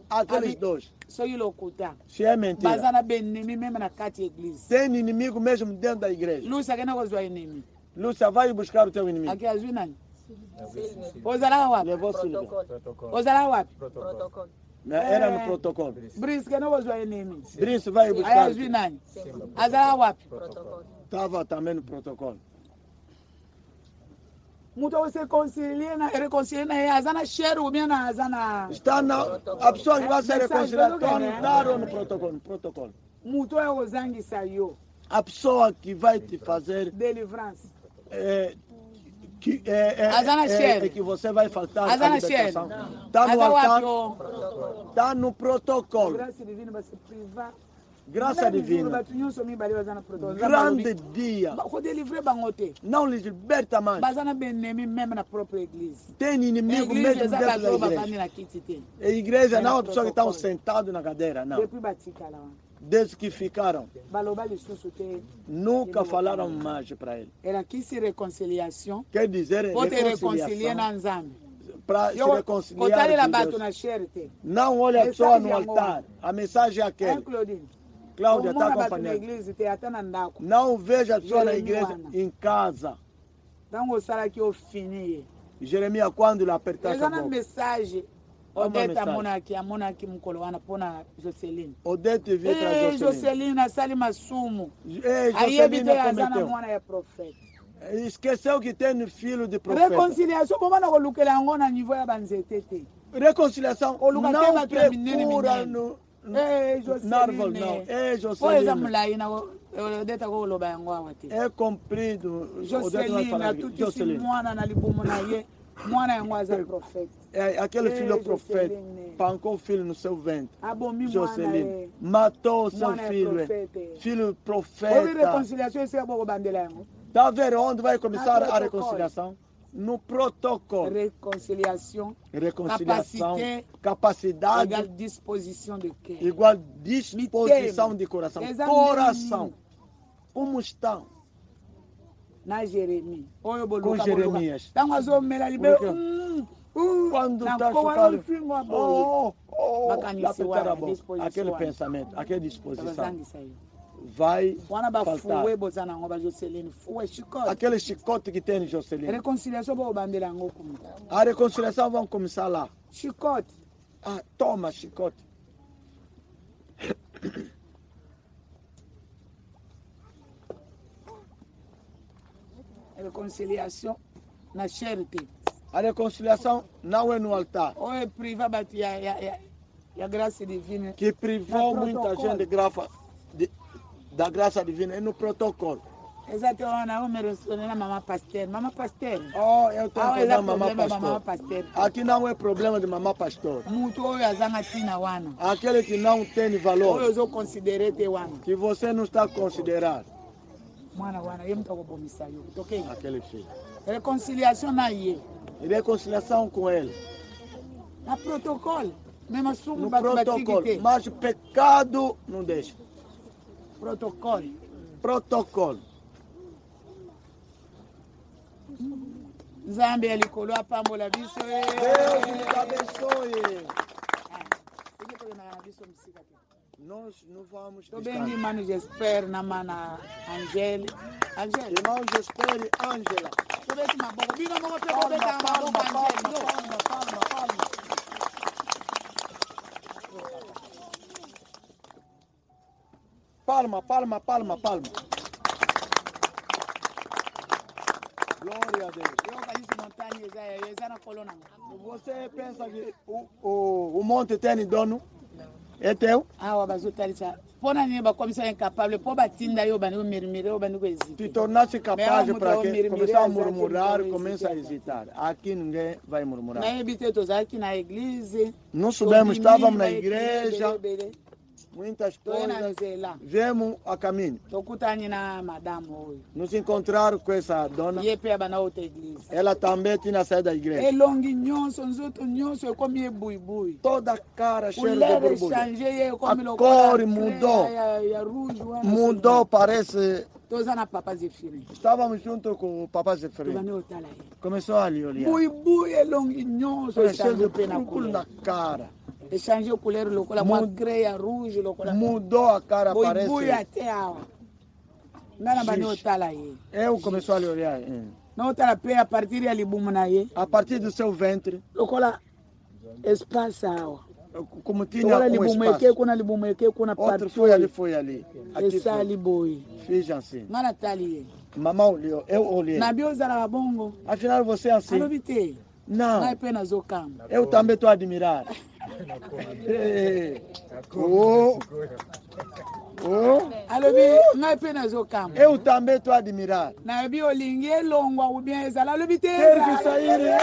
aqueles dois. Se é mentira. Tem inimigo mesmo dentro da igreja. Lúcia, vai buscar o teu inimigo. Levou Silvia. Era no protocolo. Brice vai buscar. Estava também no protocolo. Muito você reconcilia na azana cheiro minha azana. Está na a pessoa que vai ser reconciliada está no protocolo. Muito é o zangue saiu. A pessoa que vai te fazer deliverance. Que você vai faltar azana cheiro. Está no altar. Está no protocolo. Graça divina. Grande dia. Não lhes liberta mais. Tem inimigo mesmo dentro da igreja. A igreja não é uma pessoa que está sentado na cadeira, não. Desde que ficaram, nunca falaram mais para ele. Ela quis reconciliação. Quer dizer, reconciliação. para se reconciliar com Deus. Não olha só no altar. A mensagem é aquela. Cláudia está acompanhando. Não veja só na igreja, em casa. Jeremias, quando ele apertar essa boca. Mensagem. Odete amonaki mukolowana pona Joseline. Odete vitra Joseline asali masumu. Joseline azana mwana ya profeta. Esqueceu que tem filho de profeta. Reconciliação, bomana kolukela ngo na niveau ya banzete te. Reconciliação não procura no narval não. Joseline. É cumprido. Joseline, mwana na libumu na ye. Mwana yangu aza profeta. Aquele filho profeta pancou o filho no seu ventre. Joseline matou seu filho. Filho profeta. Houve reconciliação, esse é bom bandeira yangu. Tá vendo onde vai começar a reconciliação? No protocolo. Reconciliação. Capacidade. Igual disposição de quê? Igual disposição de coração. Coração. Como estão? Na Jeremias. Com Jeremias. Quando está chocado, aquele pensamento, aquela disposição vai faltar. Aquele chicote que tem em Joseline. A reconciliação vai começar lá. Chicote. Toma chicote. Reconciliação na charity. A reconciliação não é no altar. Ou é privar a graça divina. Que privou muita gente da graça divina. É no protocolo. Exato, eu me relacionei na mamãe pastor. Mamãe pastor. Eu tenho problema mamãe pastor. Aqui não é problema de mamãe pastor. Aquele que não tem valor. Eu considerei que você não está considerando. Aquele filho. Reconciliação na IE. Reconciliação com ele. Na protocolo. No protocolo. Mas o pecado não deixa. Protocolo. Zambi alikolo apambola biso. Deus nos abençoe. Nós não vamos descansar. Bem, irmão Jesper, na mana Angele. Irmão Jesper e Angela. Palma. Glória a Deus. Você pensa que o monte tem dono? É teu? Te tornasse capaz para que começar a murmurar, começa a hesitar. Aqui ninguém vai murmurar. Nós subimos, estávamos na igreja. Muitas coisas. Viemos a caminho. Nos encontraram com essa dona. Ela também tinha saído da igreja. Toda a cara cheia de borbulha. A cor mudou. Mudou, parece. Estávamos juntos com o Papa Zeferino. Começou a lhe olhar. Cheio de púrpura na cara. Mudou a cara, parece. Eu começou a lhe olhar. A partir do seu ventre. Como tinha um espaço. Outro foi ali. Aqui foi. Fiz assim. Mamãe olhou, eu olhei. Afinal você é assim. Não. Eu também estou a admirar. Eu também estou a admirar. Teve que sair.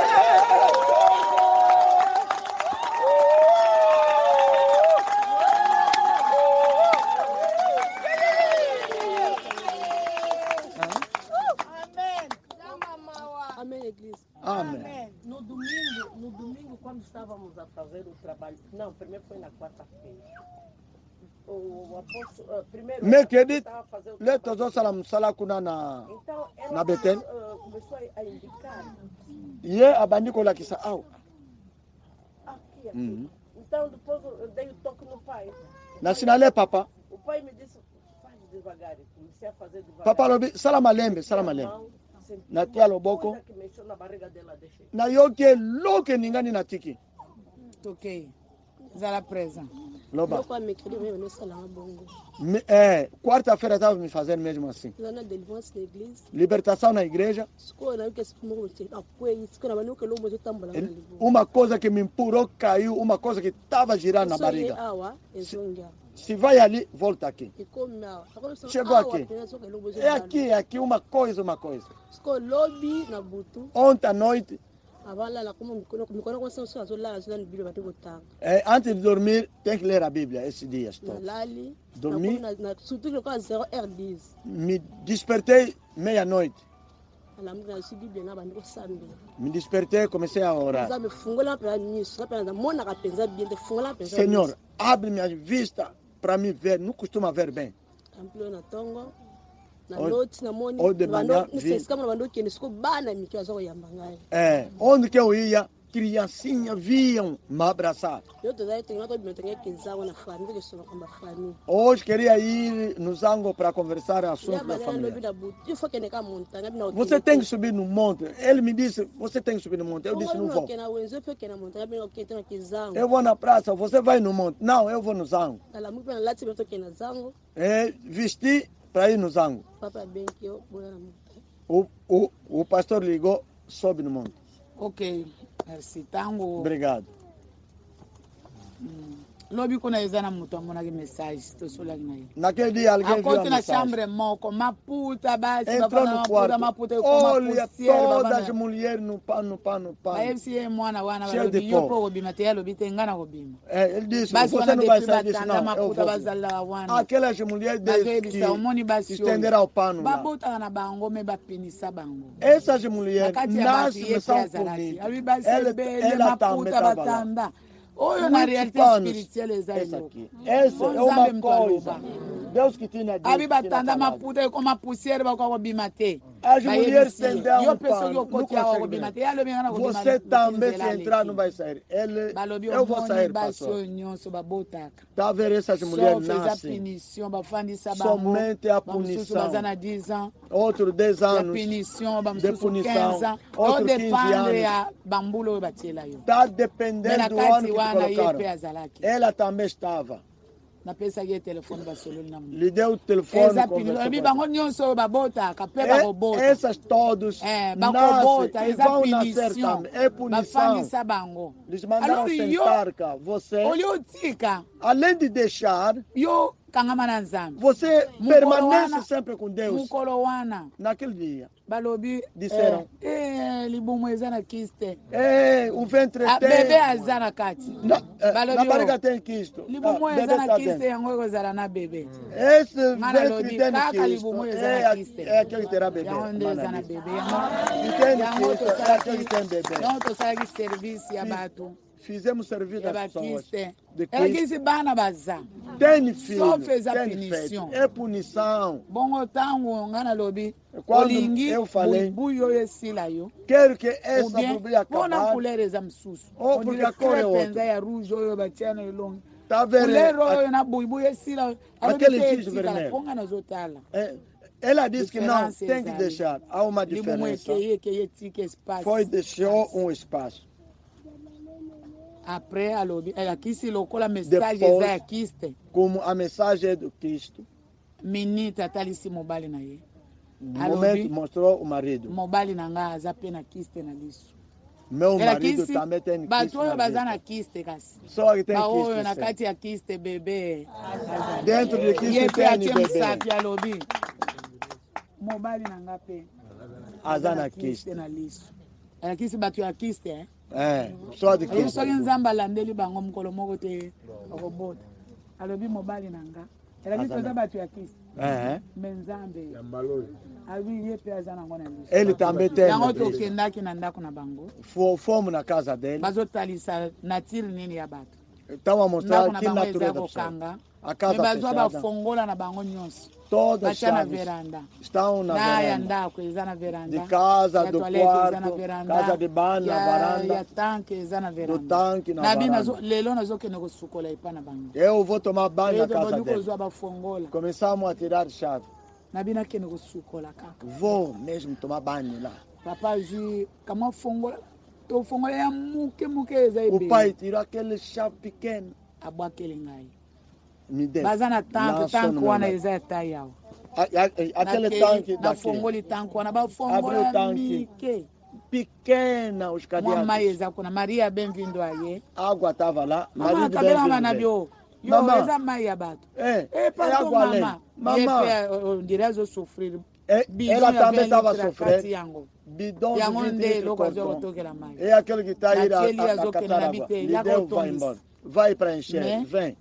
Amém. No domingo, quando estávamos a fazer o trabalho, não, primeiro foi na quarta-feira. O apóstolo, primeiro estava a fazer o trabalho. Então, ela Betel começou a indicar. E a bandiko la kisa au. Então depois eu dei o toque no pai. Na sinalé papa. O pai me disse, faz devagar. Comecei a fazer devagar. Papa lobi, salamalembe. Na tia loboko. Na yoke loke ningani na tiki. Ok. Zala presa. Loba. Quarta-feira estava me fazendo mesmo assim. Libertação na igreja. Uma coisa que me empurrou caiu, uma coisa que estava girando na barriga. Se vai ali, volta aqui. Chegou aqui. É aqui uma coisa. Ontem à noite, antes de dormir, tem que ler a Bíblia esses dias todos. Dormi, me despertei meia-noite. Me despertei, comecei a orar. Senhor, abre minha vista para me ver. Não costuma ver bem. Onde que eu ia, criancinha viam me abraçar. Hoje queria ir no Zango para conversar assuntos da família. Você tem que subir no monte. Ele me disse, você tem que subir no monte. Eu disse, não vou. Eu vou na praça, você vai no monte. Não, eu vou no Zango. Vesti para ir no Zango. O pastor ligou, sobe no monte. Ok, merci. Tango. Obrigado. Lobi kuna izana mutu amona que mensagem to sola gnaí. Naquele dia alguém viu a na mensagem. chambre moco, uma puta base, entrou no quarto. Olha todas as mulheres no pano. Aí se mwana wana cheio de yo pro obi matelo lobi tengana obi. Ele disse, você não vai sair disso não. Eu vou. Aquelas mulheres que estenderam o pano lá. Babota na bango me bapinisa bango. Essas mulheres nascem são punidas. Ela também estava lá. Olha na realidade espiritual essa aqui. Essa é uma coisa. Deus que tinha dito. Abi batanda maputa com uma pulseira para o bimate. As mulheres estenderam o pano. Você também se entrar não vai sair. Eu vou sair, pastor. Tá a ver essas mulheres nascem. Somente a punição. Outro 10 anos de punição. Outro 15 anos. Está dependendo do ano que colocaram. Ela também estava. Lhe deu o telefone. Essas todos nascem e vão nascer também. É punição. Eles mandaram sentar cá. Você, além de deixar, você permanece sempre com Deus. Naquele dia, disseram, o ventre tem... Bebê azana kati. Na barriga tem quisto. Esse ventre tem quisto. É aquele que terá bebê. Fizemos serviço das pessoas. Tem filho, tem feito. É punição. Quando eu falei, quero que essa bobia acabe. Ou porque a cor é outra. Está vendo? Aquele ficho vermelho. Ela disse que não, tem que deixar. Há uma diferença. Foi deixou um espaço. Depois, como a mensagem é do Cristo, menita talisi mobali na ye. No momento mostrou o marido. Mobali na nga azapena kiste na liso. Meu marido também tem kiste na kiste. Só que tem kiste. Na kati ya kiste bebê. Dentro de kiste tem bebê. Mobali na nga pe. Azana kiste na liso. Ela kiste batu ya kiste só de kiste. Só que nzamba landeli bango mukolo moko te robota. Alobi mobali na nga. Ela kiste za batu ya kiste. Menzambe. Ele também tem. Fomos na casa dele. Estão a mostrar que natureza. a casa fechada. Todas as chaves estão na veranda. De casa, do quarto, casa de banho, na varanda, do tanque na varanda. Eu vou tomar banho na casa dele. Começamos a tirar chave. Vou mesmo tomar banho lá. O pai tirou aquele chave pequeno. Me deu. Aquele tanque daqui. Abriu o tanque. Pequena os cadeados. Maria, bem-vindo aí. A água estava lá. Maria, bem-vindo. Mamãe. Água além. Mamãe. Ela também estava sofrendo. Bidão de 20 litros. É aquele que está aí a catar água. Lhe deu, vai embora. Vai para encher, vem.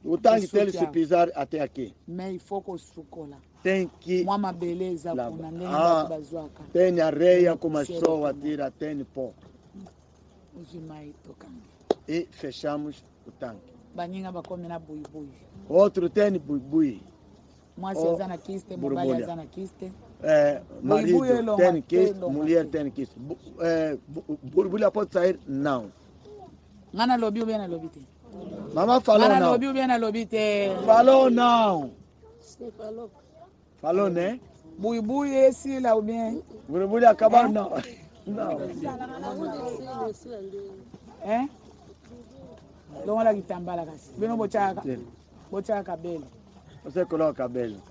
O tanque dele se pisar até aqui. Tem que tem areia como a pessoa tira, tem pó. E fechamos o tanque. Outro tem buibui. Marido tem quiste, mulher tem quiste. Borbulha pode sair? Não. Mamãe falou não. Falou não. Falou, né? Buibui esse lá o bem. Borbulha acabar não. Não. Não olha que tambala kasi. Vem no botar cabelo. Você coloca cabelo.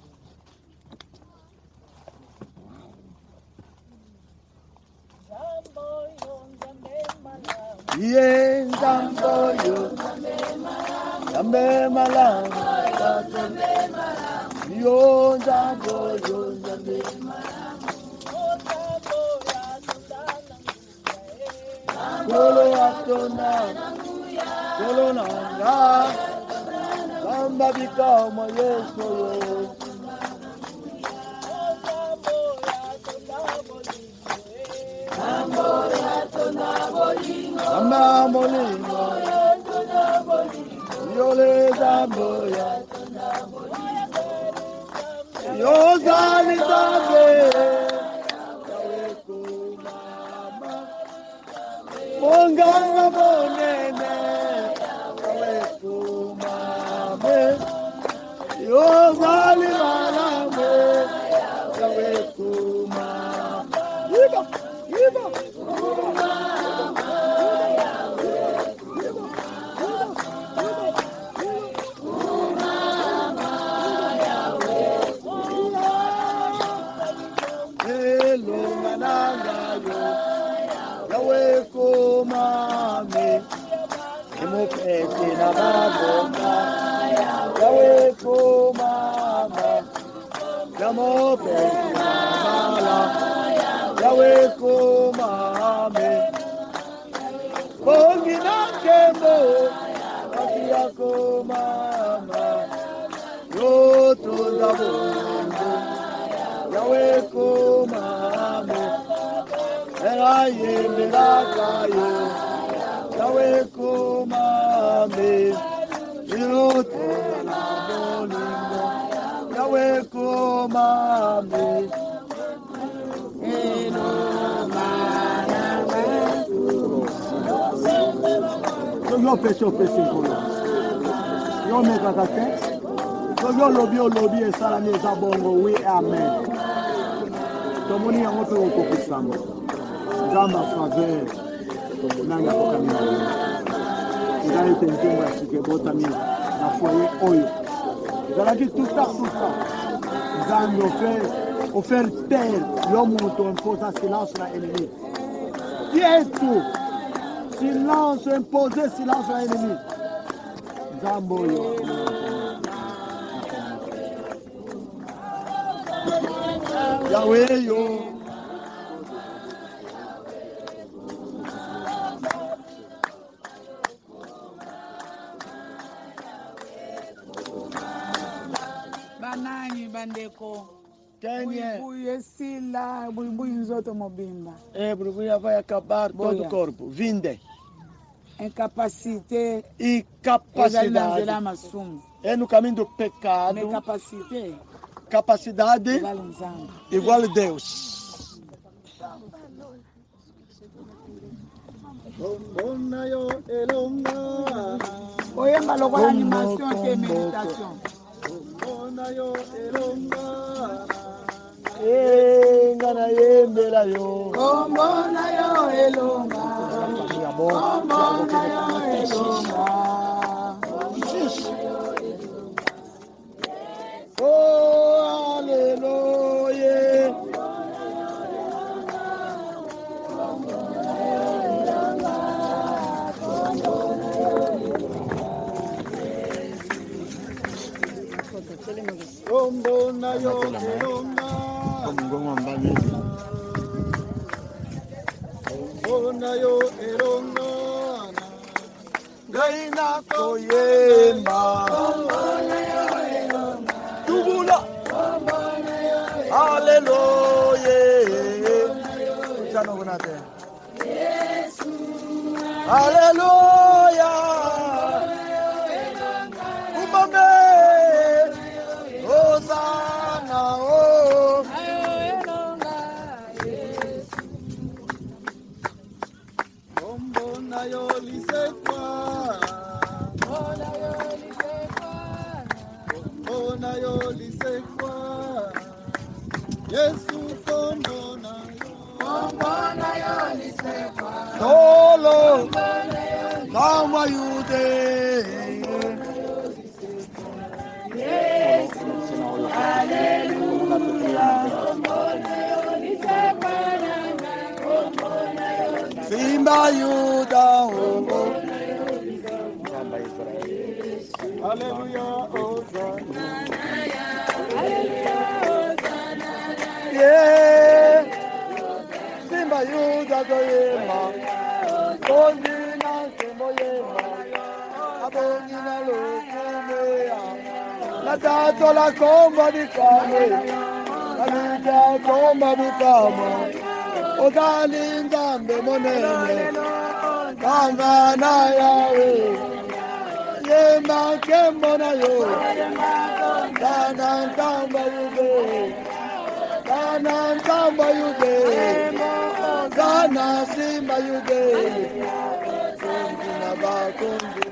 Yen zamboyo, zambe malam, yo zamboyo, zambe malam, golo atona, golo nanga, zamba bika moyeso yo. Amba molingo, yole zamboya, yo zali zambe, yawe kumama, monganga monene, yawe kumame, yo zali malame, yawe kumama, yiba. Yo pesi nkolo. Yo meka kate. Yo lobby e sala meza bongo we amen. Tomoni yango pe okopesama. Nzamba faveur. Nanga kokamina. Ezali te ntembo ya sike botami na foyer oyo. Ezalaki tout ça. Nzambe offert terre. Yo moto imposa silence na ennemi. Qui est tout? Silence, imposer silence à l'ennemi. Zamboyo. Yahweh yo. Banani bandeko. Buibui esila, buibui nzoto mobimba. Buibui vai acabar todo o corpo. Vinde. Incapacité. Incapacidade. É no caminho do pecado. Capacidade igual a Deus. Oyemba lokola animation te méditation. Ngana yembela yo. Kombo na yo elonga. Kombo na yo elonga. Oh, hallelujah. Kombo na yo elonga. Kombo na yo elonga. Gaina koyemba. Kombo na yo elonga. Tubula. Kombo na yo elonga. Hallelujah. Chano gunate. Yesu. Hallelujah. Umame. Hosanna. Oh. Kombo na yo lisekwa. Kombo na yo lisekwa. Yesu kombo na yo. Kombo na yo lisekwa. Solo. Kama yude. Yesu. Hallelujah. Kombo na yo lisekwa. Simba Yuda, oh, hallelujah, Hosanna, yeah, Simba Yuda, Goyema, Bongina, Semoyema, Abongina, Lukumea, La Tato, La Comba di Camo, La Vita, Comba di Camo. Ogali ngambe monene kanga na yawe yema kembo na yo dana nkamba yude dana nkamba yude dana simba yude na bakundu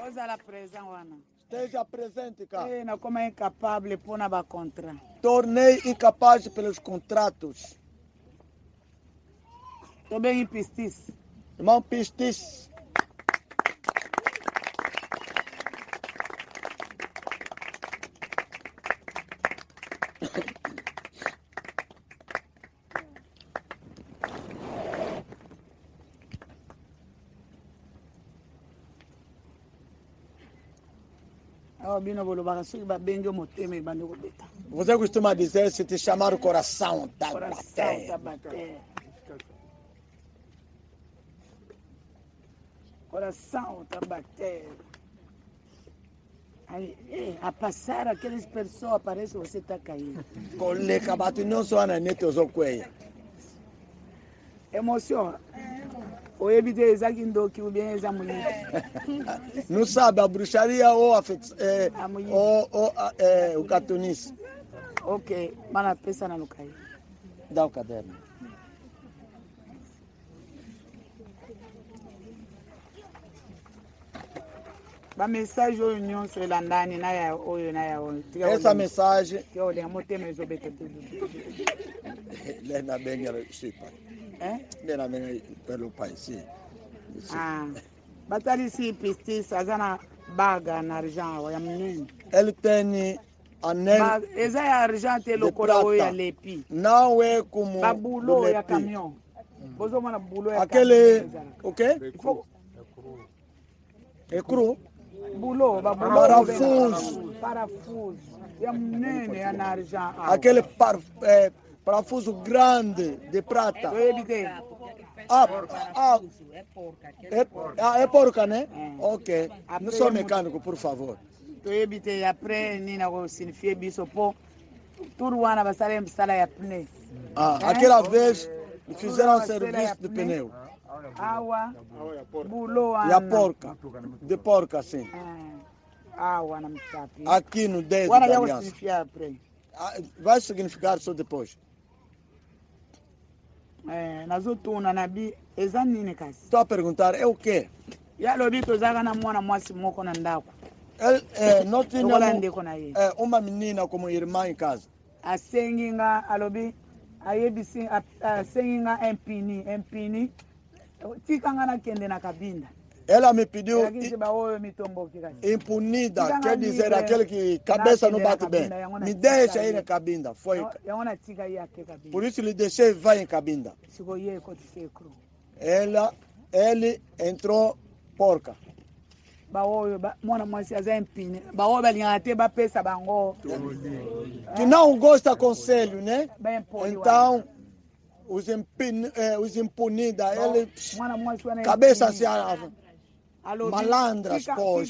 ozala présent wana. Esteja presente, cara. Na como é incapaz por na contrato. Tornei incapaz pelos contratos. Estou bem em Pistis. Irmão Pistis. Você costuma dizer se te chamar o coração tá bater. Coração tá batendo. A passar aquelas pessoas, parece que você está caindo. Colega, bate não só na net os ocuei. Emoção. O evite exagindo que o bem é a mulher. Não sabe a bruxaria ou o cartunista. Ok, mas a peça não cai. Dá o caderno. A mensagem união se landani na ya oyo na ya oyo. Essa mensagem. Que olha, mote mais obete tudo. Lena bem era chipa. Lena bem pelo país, sim. Ah. Batali si pistis azana baga na argent ya menino. Ele tem anel. Eza ya argent te lokora oyo ya lepi. Não é como babulo ya caminhão. Bozo mana bulo ya aquele, o quê? É cru. Bulo, parafuso. É menino é na argent. Aquele parafuso grande de prata. É porca, né? Ok. Não sou mecânico, por favor. Tu evite après nina ko signifier biso po tudo wana basale msala ya pneu. Aquela vez fizeram serviço de pneu. awa bulo ya porca. De porca, sim. Awa na msapi. Aqui no dedo da aliança. Vai significar só depois. Nazotuna nabi eza nini kasi? Estou a perguntar, é o quê? Yalobi tozaka na mwana mwasi moko na ndako. Nós tínhamos uma menina como irmã em casa. Asengi nga alobi ayebisi asengi nga empini tika nga na kende na kabinda. Ela me pediu impunida, quer dizer aquele que cabeça não bate bem. Me deixa ir na cabinda. Foi. Por isso lhe deixei vai em cabinda. Ele entrou porca. Que não gosta conselho, né? Então os impunidas, ele cabeça se malandras, pois.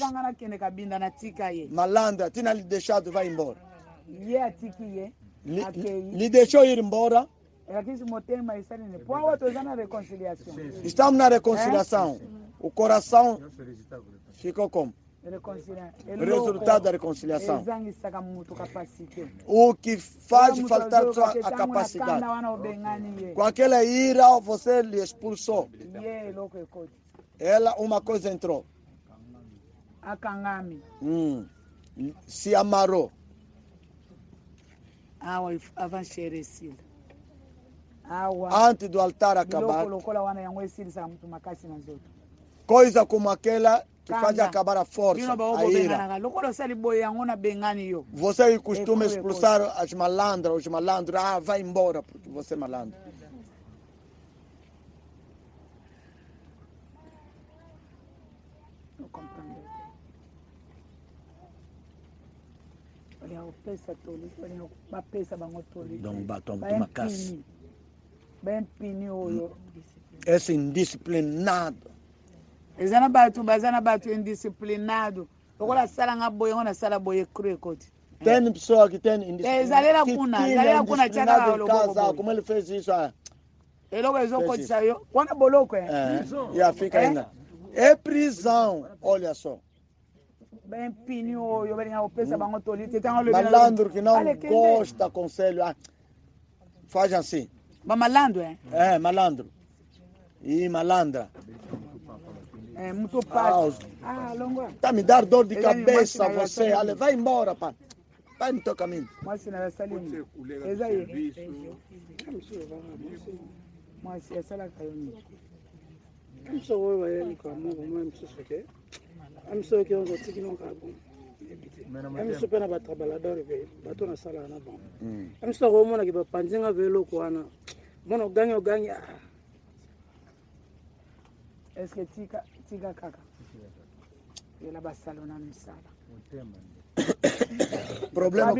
Malandra, tinha lhe deixado, vai embora. Lhe deixou ir embora. Estamos na reconciliação. O coração ficou como? Resultado da reconciliação. O que faz faltar só a capacidade. Com aquela ira, você lhe expulsou. Ela, uma coisa entrou. Se amarrou. Antes do altar acabar. Coisa como aquela que faz acabar a força, a ira. Você costuma expulsar as malandras, os malandros. Vai embora porque você é malandro. Esse indisciplinado. Ezana batu indisciplinado. Okola sala ngaboye ngona sala boye cru koti. Tem pessoa que tem indisciplinado. Zalera kuna chaka em casa, como ele fez isso. Ele exokotisa yo. Quando boloko e fica ainda. É prisão, olha só. Malandro que não gosta conselho. Faz assim. Mas malandro malandro. E malandra. Muito fácil. Tá me dar dor de cabeça você. Ale, vai embora, pá. Vai no teu caminho. Mas problema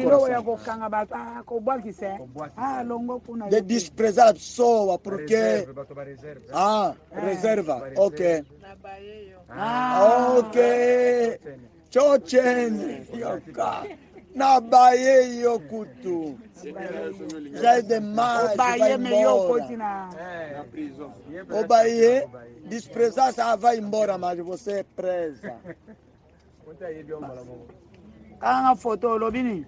de desprezar a pessoa porque reserva, ok, ok, chochene na Bahia eu cuto já é demais, vai embora. O Bahia desprezar, vai embora, mas você é presa. Kanga foto lobini.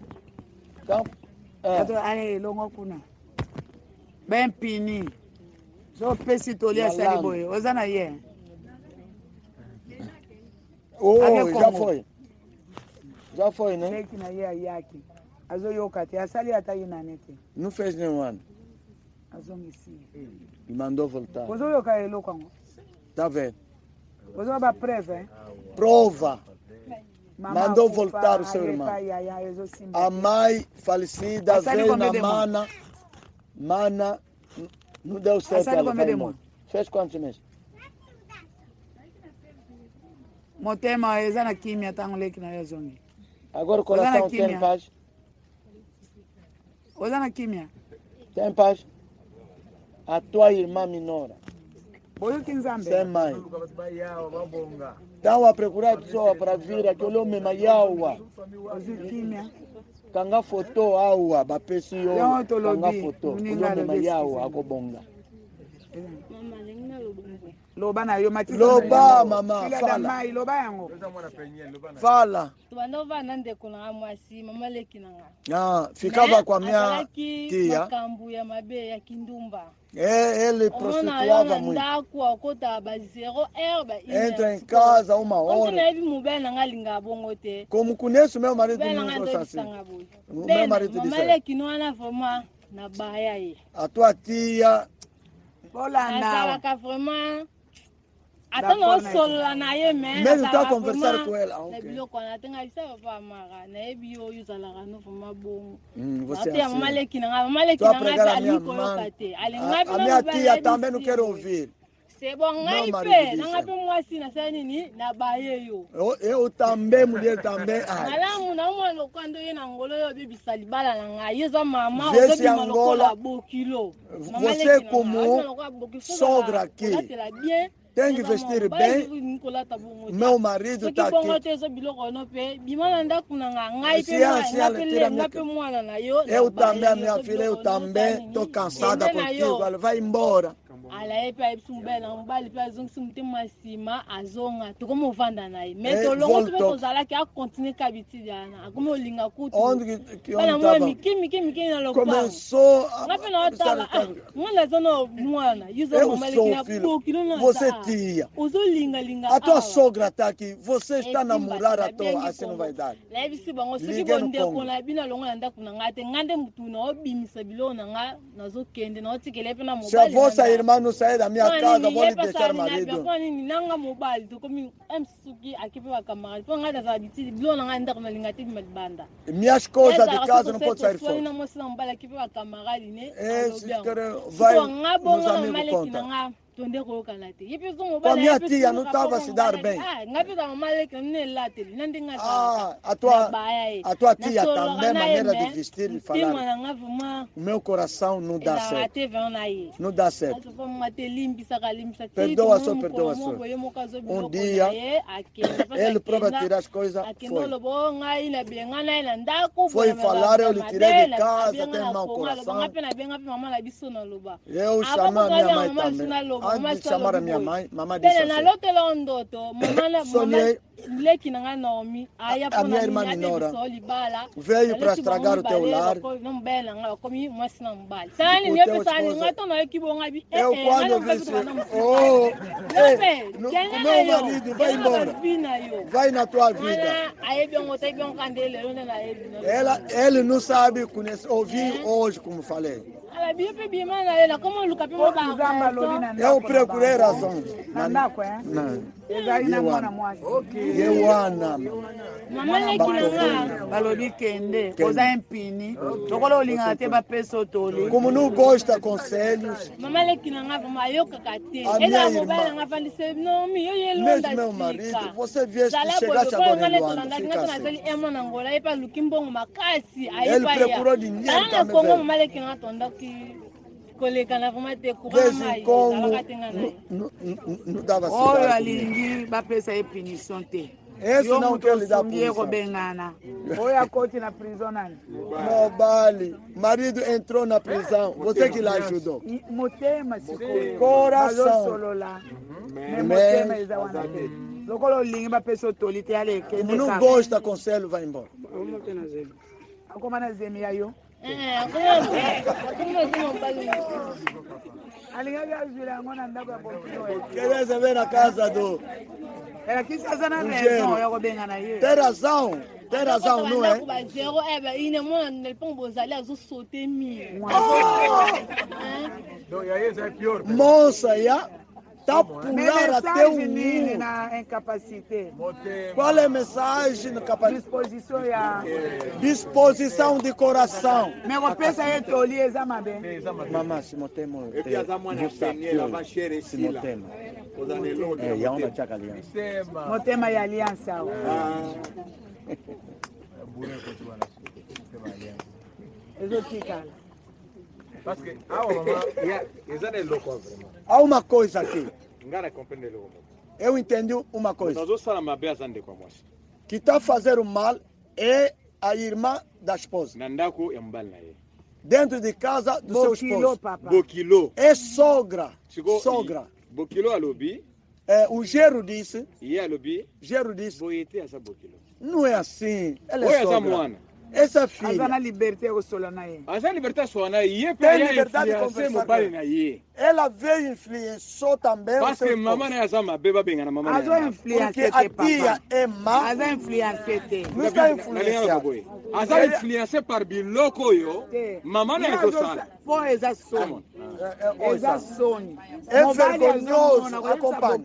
Longo kuna. Ben pini. So pesi tolia sali boy. Ozana ye. Já foi. Já foi, né? Leki na ye yaki. Azo yokati asali ata inanete. Não fez nenhum ano. Azo misi. E mandou voltar. Ozo yoka elo kwango. Tá vendo? Ozo ba prova, Prova. Mandou voltar o seu irmão. A mãe falecida veio na mana não deu certo. Fez quantos meses? Motema ezana kimia tangu leki na yazongi. Agora o coração tem paz. Ozana kimia. Tem paz. A tua irmã minora. Sem mãe. Estão a procurar pessoa para vir aqui, olhou me maiaua. Kanga foto aua, bapesi yo. Kanga foto, olhou me maiaua, akobonga. Loba na yo matisa. Loba mama fala. Loba yango. Fala. Tubanova nande kuna mwasi mama leki nanga. Ah, fikava kwa mia tia. Makambu ya mabe ya kindumba. Ele prostituava muito. Ndaku akota ba 0 herba. Entra em casa uma hora. Onde neve mubé nanga linga bongo te. Como conheço meu marido muito assim. Meu marido disse. Mama leki no ana vraiment na baya ye. A tua tia Bolanda. Ela vraiment até não sola na ye mais tu tá conversar com ela. Na biloko na tenga isa pa mara na ebio yuzala kanu fuma bom. Você é mama leki na ali ko yokate. A minha tia também não quer ouvir. C'est bon ngai pe nanga pe mwasi na sani ni na baye yo. Eu também mulher também. Alamu na mwana kwando ye na ngolo yo bibi salibala na ngai yeza mama o bibi malokola bokilo. Você como sogra aqui tem que vestir bem. Meu marido está aqui. Eu também, a minha filha, eu também estou cansada contigo. Ela vai embora. Ala epa ipsumbela mbali pa zongi sumtima sima azonga tukomo vanda naye meto longo tuko zala ki a continuer kabiti dana akomo linga kutu onde que bana mo miki na lokpa começou ngape na otala ngala zono mwana yuzo mali na bokilo na você tia uzo linga a tua sogra tá aqui você está namorando à toa assim não vai dar leve si bango soki bonde kona bina longo na ndaku na ngate ngande mutu na obimisa bilo na nga nazo kende na otikele pe na mobali se irmã não sair da minha casa, vou lhe deixar marido. Minhas coisas de casa não podem sair fora. Vai nos amigos contar. Com a minha tia não estava a se dar bem. A tua tia também, maneira de vestir e falar. O meu coração não dá certo. Não dá certo. Perdoa só. Um dia, ele próprio tirar as coisas. Foi falar, eu lhe tirei de casa, tem mau coração. Eu chamei a minha mãe também. Antes de chamar a minha mãe, mamãe disse assim. Sonhei. A minha irmã Minora veio para estragar o teu lar. Eu quando vi o meu marido vai embora, vai na tua vida. Ele não sabe ouvir hoje, como falei. Eu procurei razão. Eu amo. Como não gosta conselhos, a minha irmã, mesmo meu marido, você viesse que chegasse agora em Luanda, fica assim. Ele procurou dinheiro também. Vez em quando não dava certo. Olha ali, vai pensar em punição te. Esse não quer lhe dar punição. Olha a corte na prisão. Mobile, marido entrou na prisão. Você que lhe ajudou. Coração. Como não gosta, conselho, vai embora. Queria saber na casa do... Tem razão, não é? Moça, está pular até o mundo. Qual é a mensagem? Disposição de coração. Mamãe, se motemo. Motema ya aliança. Há uma coisa aqui. Eu entendi uma coisa. Que está fazendo mal é a irmã da esposa. Dentro de casa do seu esposo. É sogra. Bokilo alobi O Gero disse. Gero disse. Não é assim. Ela é sogra. Essa filha. Asa liberdade eu sou lá na aí. Asa liberdade só na aí. Tem liberdade de conversar com ela. Ela veio influenciou também. Parce que maman é asa beba bem na mamãe. Asa influenciou porque a tia é má. Asa influenciou. Não está influenciado. Asa influencié par biloko yo. Maman é asa. Pô, essa sonho. Essa sonho. É vergonhoso. Acompanha.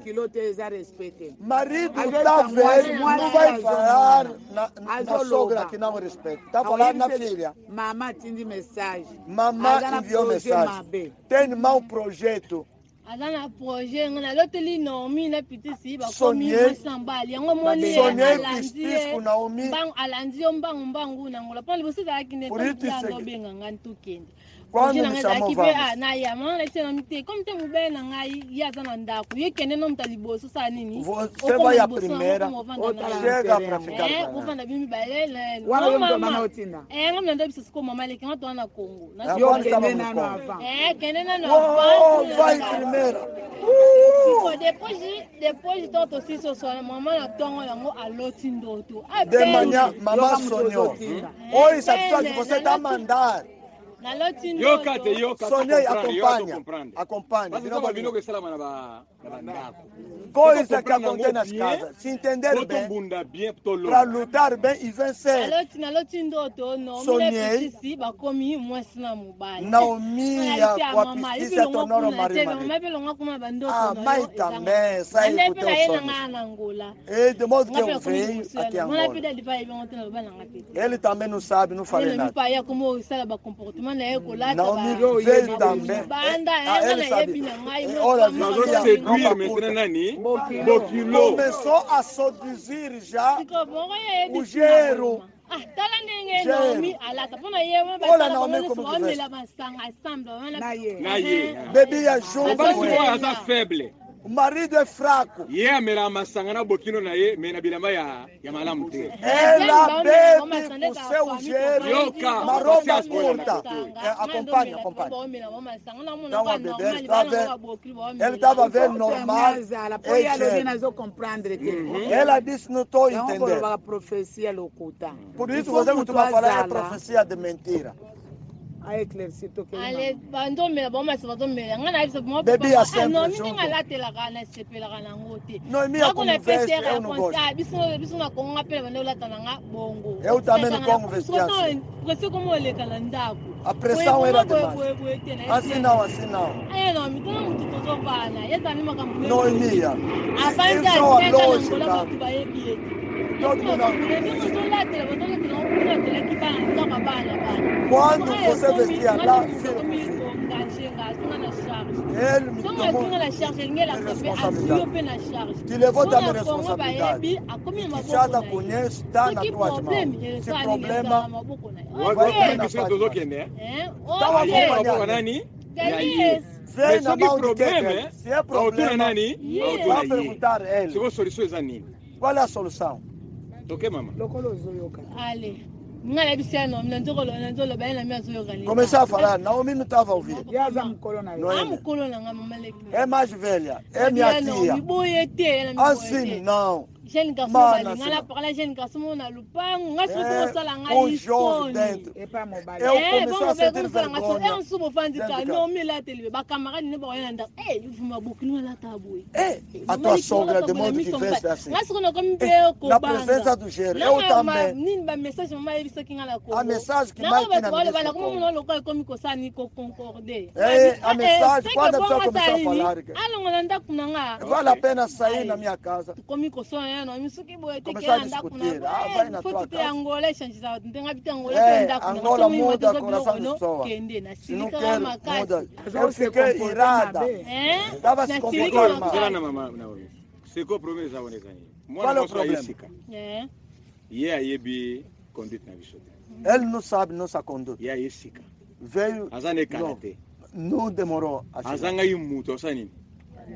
Marido está velho, não vai falar na sogra que não respeita. Está falando na filha. Mamãe tinha mensagem. Mamãe enviou mensagem. Tem mau projeto. Azana projet ngana loteli Naomi na pitisi ba komi masambali yango moni alandi Naomi bang alandi mbangu na ngola pali bosi za kine ndo benga ngantu kende quando me chamou va na ya mona tena mite comme tem bem na ngai ya zana ndaku yekende no mtaliboso sa nini você vai a primeira chega para ficar vou vanda bimi balele wana mama otina ngam ndo biso ko mama leki ngato na Kongo na yo kende na no avant kende na no avant vai primeira depois de tanto si so so mama na tongo yango aloti ndoto de manhã mama sonhou oi sabe que você dá mandar sonhei acompanha coisa que acontece nas casas se entender bem para lutar bem e vencer sonhei Naomi com a pesquisa tornou o marido mãe também saiu com teu sonho e de modo que eu veio aqui Angola ele também não sabe, não falei nada Naomi veio também ele sabe olha, começou a seduzir já o Gero olha Naomi como bebia junto com ele o marido é fraco. Ela bebe com seu Gero, uma roupa curta. Acompanha. Estava a beber, ele estava a ver normal. Ela disse, não estou entendendo. Por isso você costuma falar que é profecia de mentira. A éclairci to que ale bando me ba ma sabato me ngana bisa mo bébé a sempre no mi ngala tela kana sepela kana ngoti no mi a conversa eu não gosto biso na konga pele bando la tananga bongo eu também não converso você como ele kala ndako a pressão era demais assim não no mi tana mutu to bana yeta ni makambu no mia abanda tena ngolo ba yebi todo mundo quando você vestia lá ele me tomou responsabilidade te levou também responsabilidade que já da conhece está na tua mão se problema vai na tua vem na mão de quem se é problema vai perguntar a ele qual é a solução ok mama ale começar a falar, Naomi não estava ouvindo. É mais velha, é minha tia. Assim não. Jeune garçon balingala parla jeune garçon na lupango ngaso ko sala ngai dentro eu comecei a sentir vergonha eu subo fandi ka no mila tele ba camarade ne ba yanda vuma bokino la tabu a tua sogra de modo que fez assim ngaso no como ko na presença do Gero eu também nin ba message mama yebisa kingala ko a mensagem que mais que na minha bala como no local como ko sani ko concorder a mensagem quando a pessoa começar a falar alonga nda kunanga vale a pena sair na minha casa como ko sonha no misuki boy te começar a discutir vai na tua casa Angola changiza ndenga bita Angola muda o coração da pessoa se não quer muda eu fiquei irada estava se comportando mal c'est quoi problème ça on est gagné qual é o problema ele não sabe nossa conduta veio não demorou azanga imuto sanini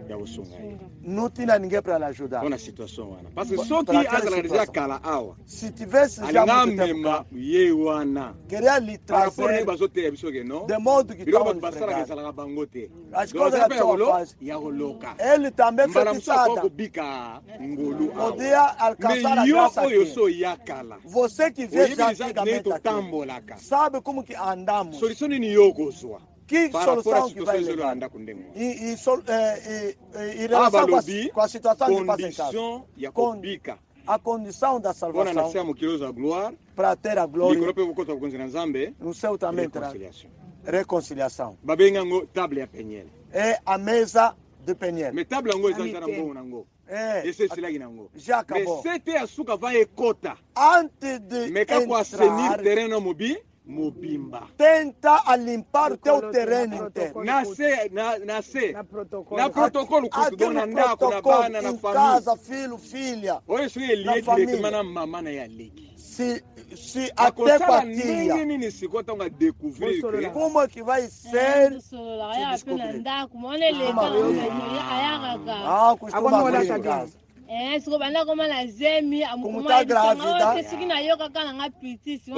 ya usunga nous tina ninge para l'ajudar on a situation wana parce que soki azala déjà kala awa si tu veux ce genre de ye wana queria li tracer bazote biso ke no de modo que biro basala ke sala bangote as coisas que tu faz ya holoka ele também fez isso ko bika ngolu awa podia alcançar a graça oyo so yakala você que vê já tambolaka sabe como que andamos solution ni yokozwa que solução que vai levar e relação com a situação que passa em casa a condição da salvação para ter a glória no seu também terá reconciliação é a mesa de Peniel já acabou antes de entrar Mobimba. Tenta a limpar o teu terreno interno. Na protocolo aquele protocolo na casa, filho, filha, na família. Se até partilha, como é que vai ser? Siko banda koma na zemi amukuma grávida siki na yoka kana nga piti si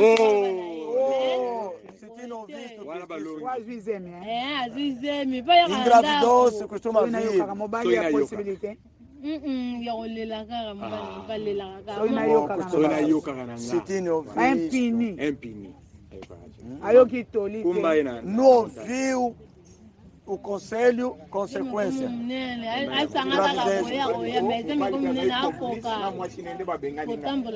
azizemi pa engravidou se costuma vir ya possibilité ya olela kaka mobali balela kaka sitini impini ayoki toli nous ouviu o conselho, consequência.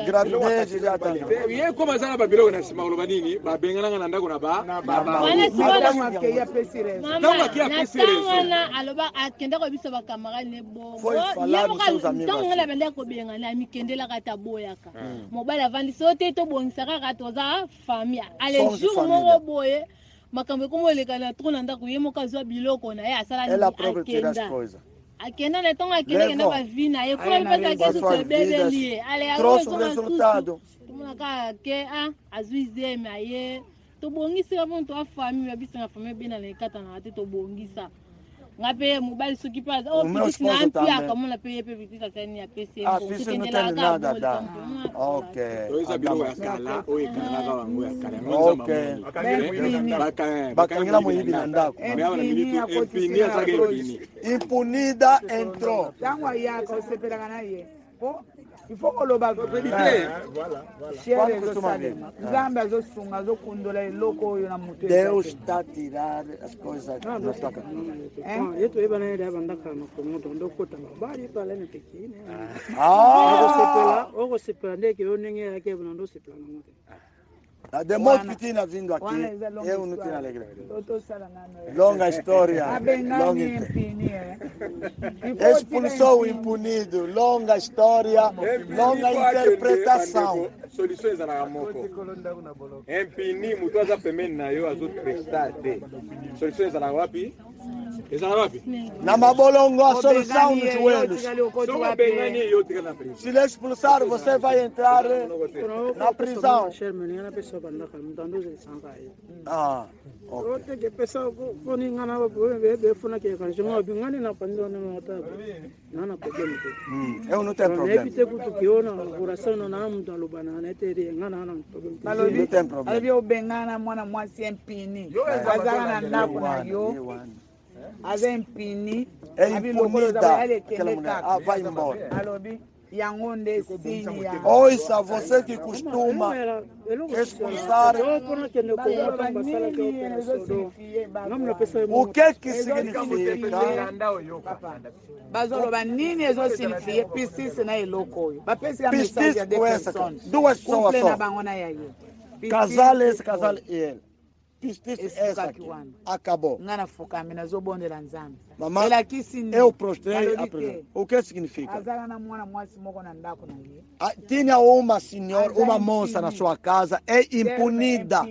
Gravidez já tá. E como a senhora babilo na cima o banini, babengana na ndako na ba. Mama que ia pesire. Mama que ia pesire. Na aloba akenda ko biso bakamara ne bo. Foi falar nos seus amigos. Então ngala benda ko benga na mikendela kata boyaka. Mobala vandi sote to bongisaka katoza famille. Ale jour mo boye. Makambe como ele kana tona ndako yemo kazwa biloko na ye asala ela própria tira as coisas akenda na tonga akenda ba vina ye ko pesa kisu tebebeli ale trouxe o resultado tumana ka ke azuize maye to bongisa bonto a famille babisa famille bina le kata na te to bongisa ngape mobali soki pa petit na mpia kama na paye pe petit kasani ya pese sikendela nada okay bakangela moyibi na ndako impunida entrou tango yako sepelaka na ye il faut koloba nzambe azosunga azokundola eloko oyo na moto Deus está a tirar as coisas na tua casa yetu ebana ile abandaka makomoto ndokota mabali pale ne pekine okosepela ndeke yo ndenge yake bona ndosepela na moto de modo que tinha vindo aqui eu não tinha alegria longa história expulsou impunido longa história longa interpretação soluções na moko impini mtu aza pembeni na yo azo prestar de soluções na wapi na mabolongo a solução nos joelhos se lhe expulsar você vai entrar na prisão okay pesa koni ngana be funa ke kan jonga bingani na panzo na mata nana problem eu não tenho problema evite kutu kiona kurasana na mtu alobana na tere ngana na problem não tem problema ali obengana mwana mwasi empini azana na ndako na yo aza impini impunida aquela mulher vai embora alobi yango nde sini ya oisa você que costuma expulsar o que significa bazoloba nini ezosignifiye pisisi na eloko oyo bapesi ya message ya duas pessoas só bango na yaye casal esse casal e ele essa aqui acabou ngana fukami nazobondela nzambe mama elakisi eu prostrei o que significa azala na mwana mwasi moko na ndako na ye tinha uma senhora uma moça na sua casa é impunida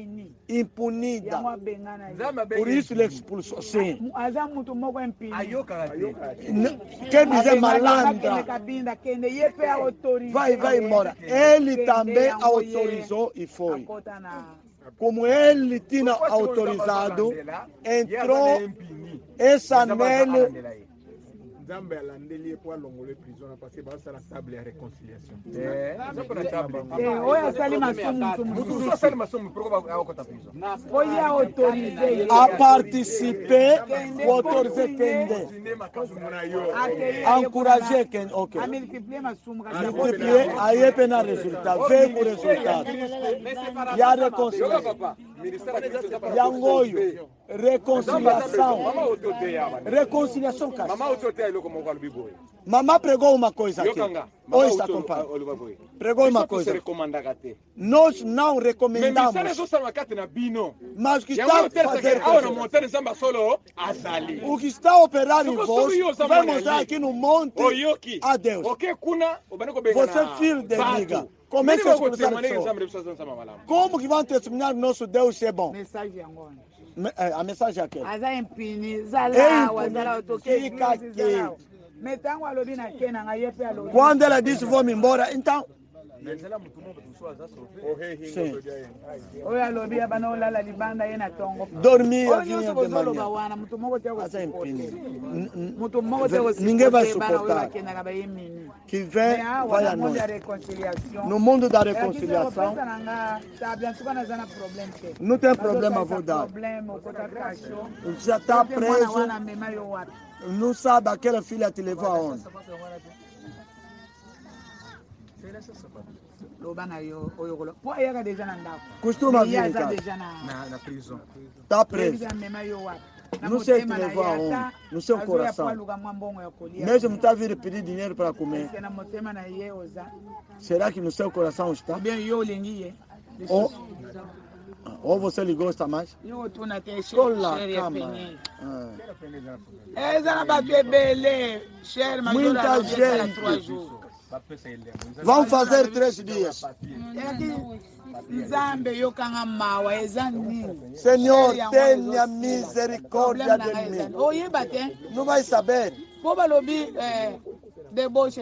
por isso ele expulsou sim aza mutu moko impini quer dizer malandra vai embora ele também autorizou e foi como ele tinha autorizado, entrou essa nele Nzambe alandeli pour longoler prison parce que ça la table de réconciliation. A participer pour autoriser Kende. Encourager Kende. Ok. Multiplier, aïe pena résultat. Veille pour résultat. Il y a réconciliation. Yangoyo. Réconciliation. Réconciliation casse. Maman prego uma coisa aqui. Ou está acompanhando. Prego uma coisa. Nós não recomendamos. Mas o que está a fazer o que está a operar em vós vai mostrar aqui no monte a Deus. Você é filho de liga. Comece a expulsar pessoas. Como que vão testemunhar nosso Deus ser bom? A mensagem é aquela. Quando ela disse vou me embora, então. Dormir ninguém vai suportar. Que vem, vai à noite. No mundo da reconciliação, não tem problema, vou dar. Já está preso, não sabe aquela filha te levou aonde. Costuma vir em casa. Na prisão. Está preso. Não sei te levou aonde. No seu coração. Mesmo está vindo pedir dinheiro para comer. Será que no seu coração está? Ou você lhe gosta mais? Muita gente. Vão fazer 3 dias. Senhor, tenha misericórdia de mim. Não vai saber. Deboche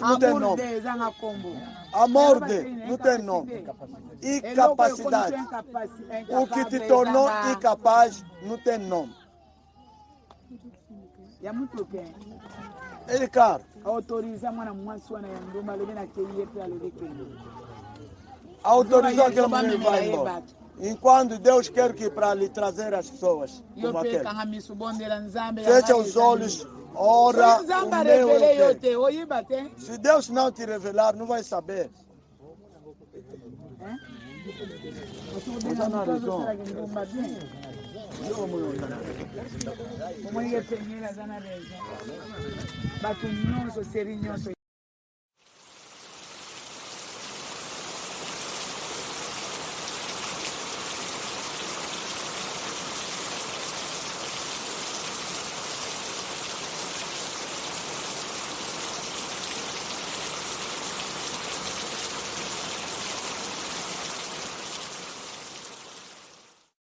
não tem nome. Amorde não tem nome. Incapacidade. O que te tornou incapaz não tem nome. Ele caro. Autorizou aquele menino vai embora. Enquanto Deus quer que para lhe trazer as pessoas como aquele. Fecha os olhos, ora o meu eu. Se Deus não te revelar, não vai saber.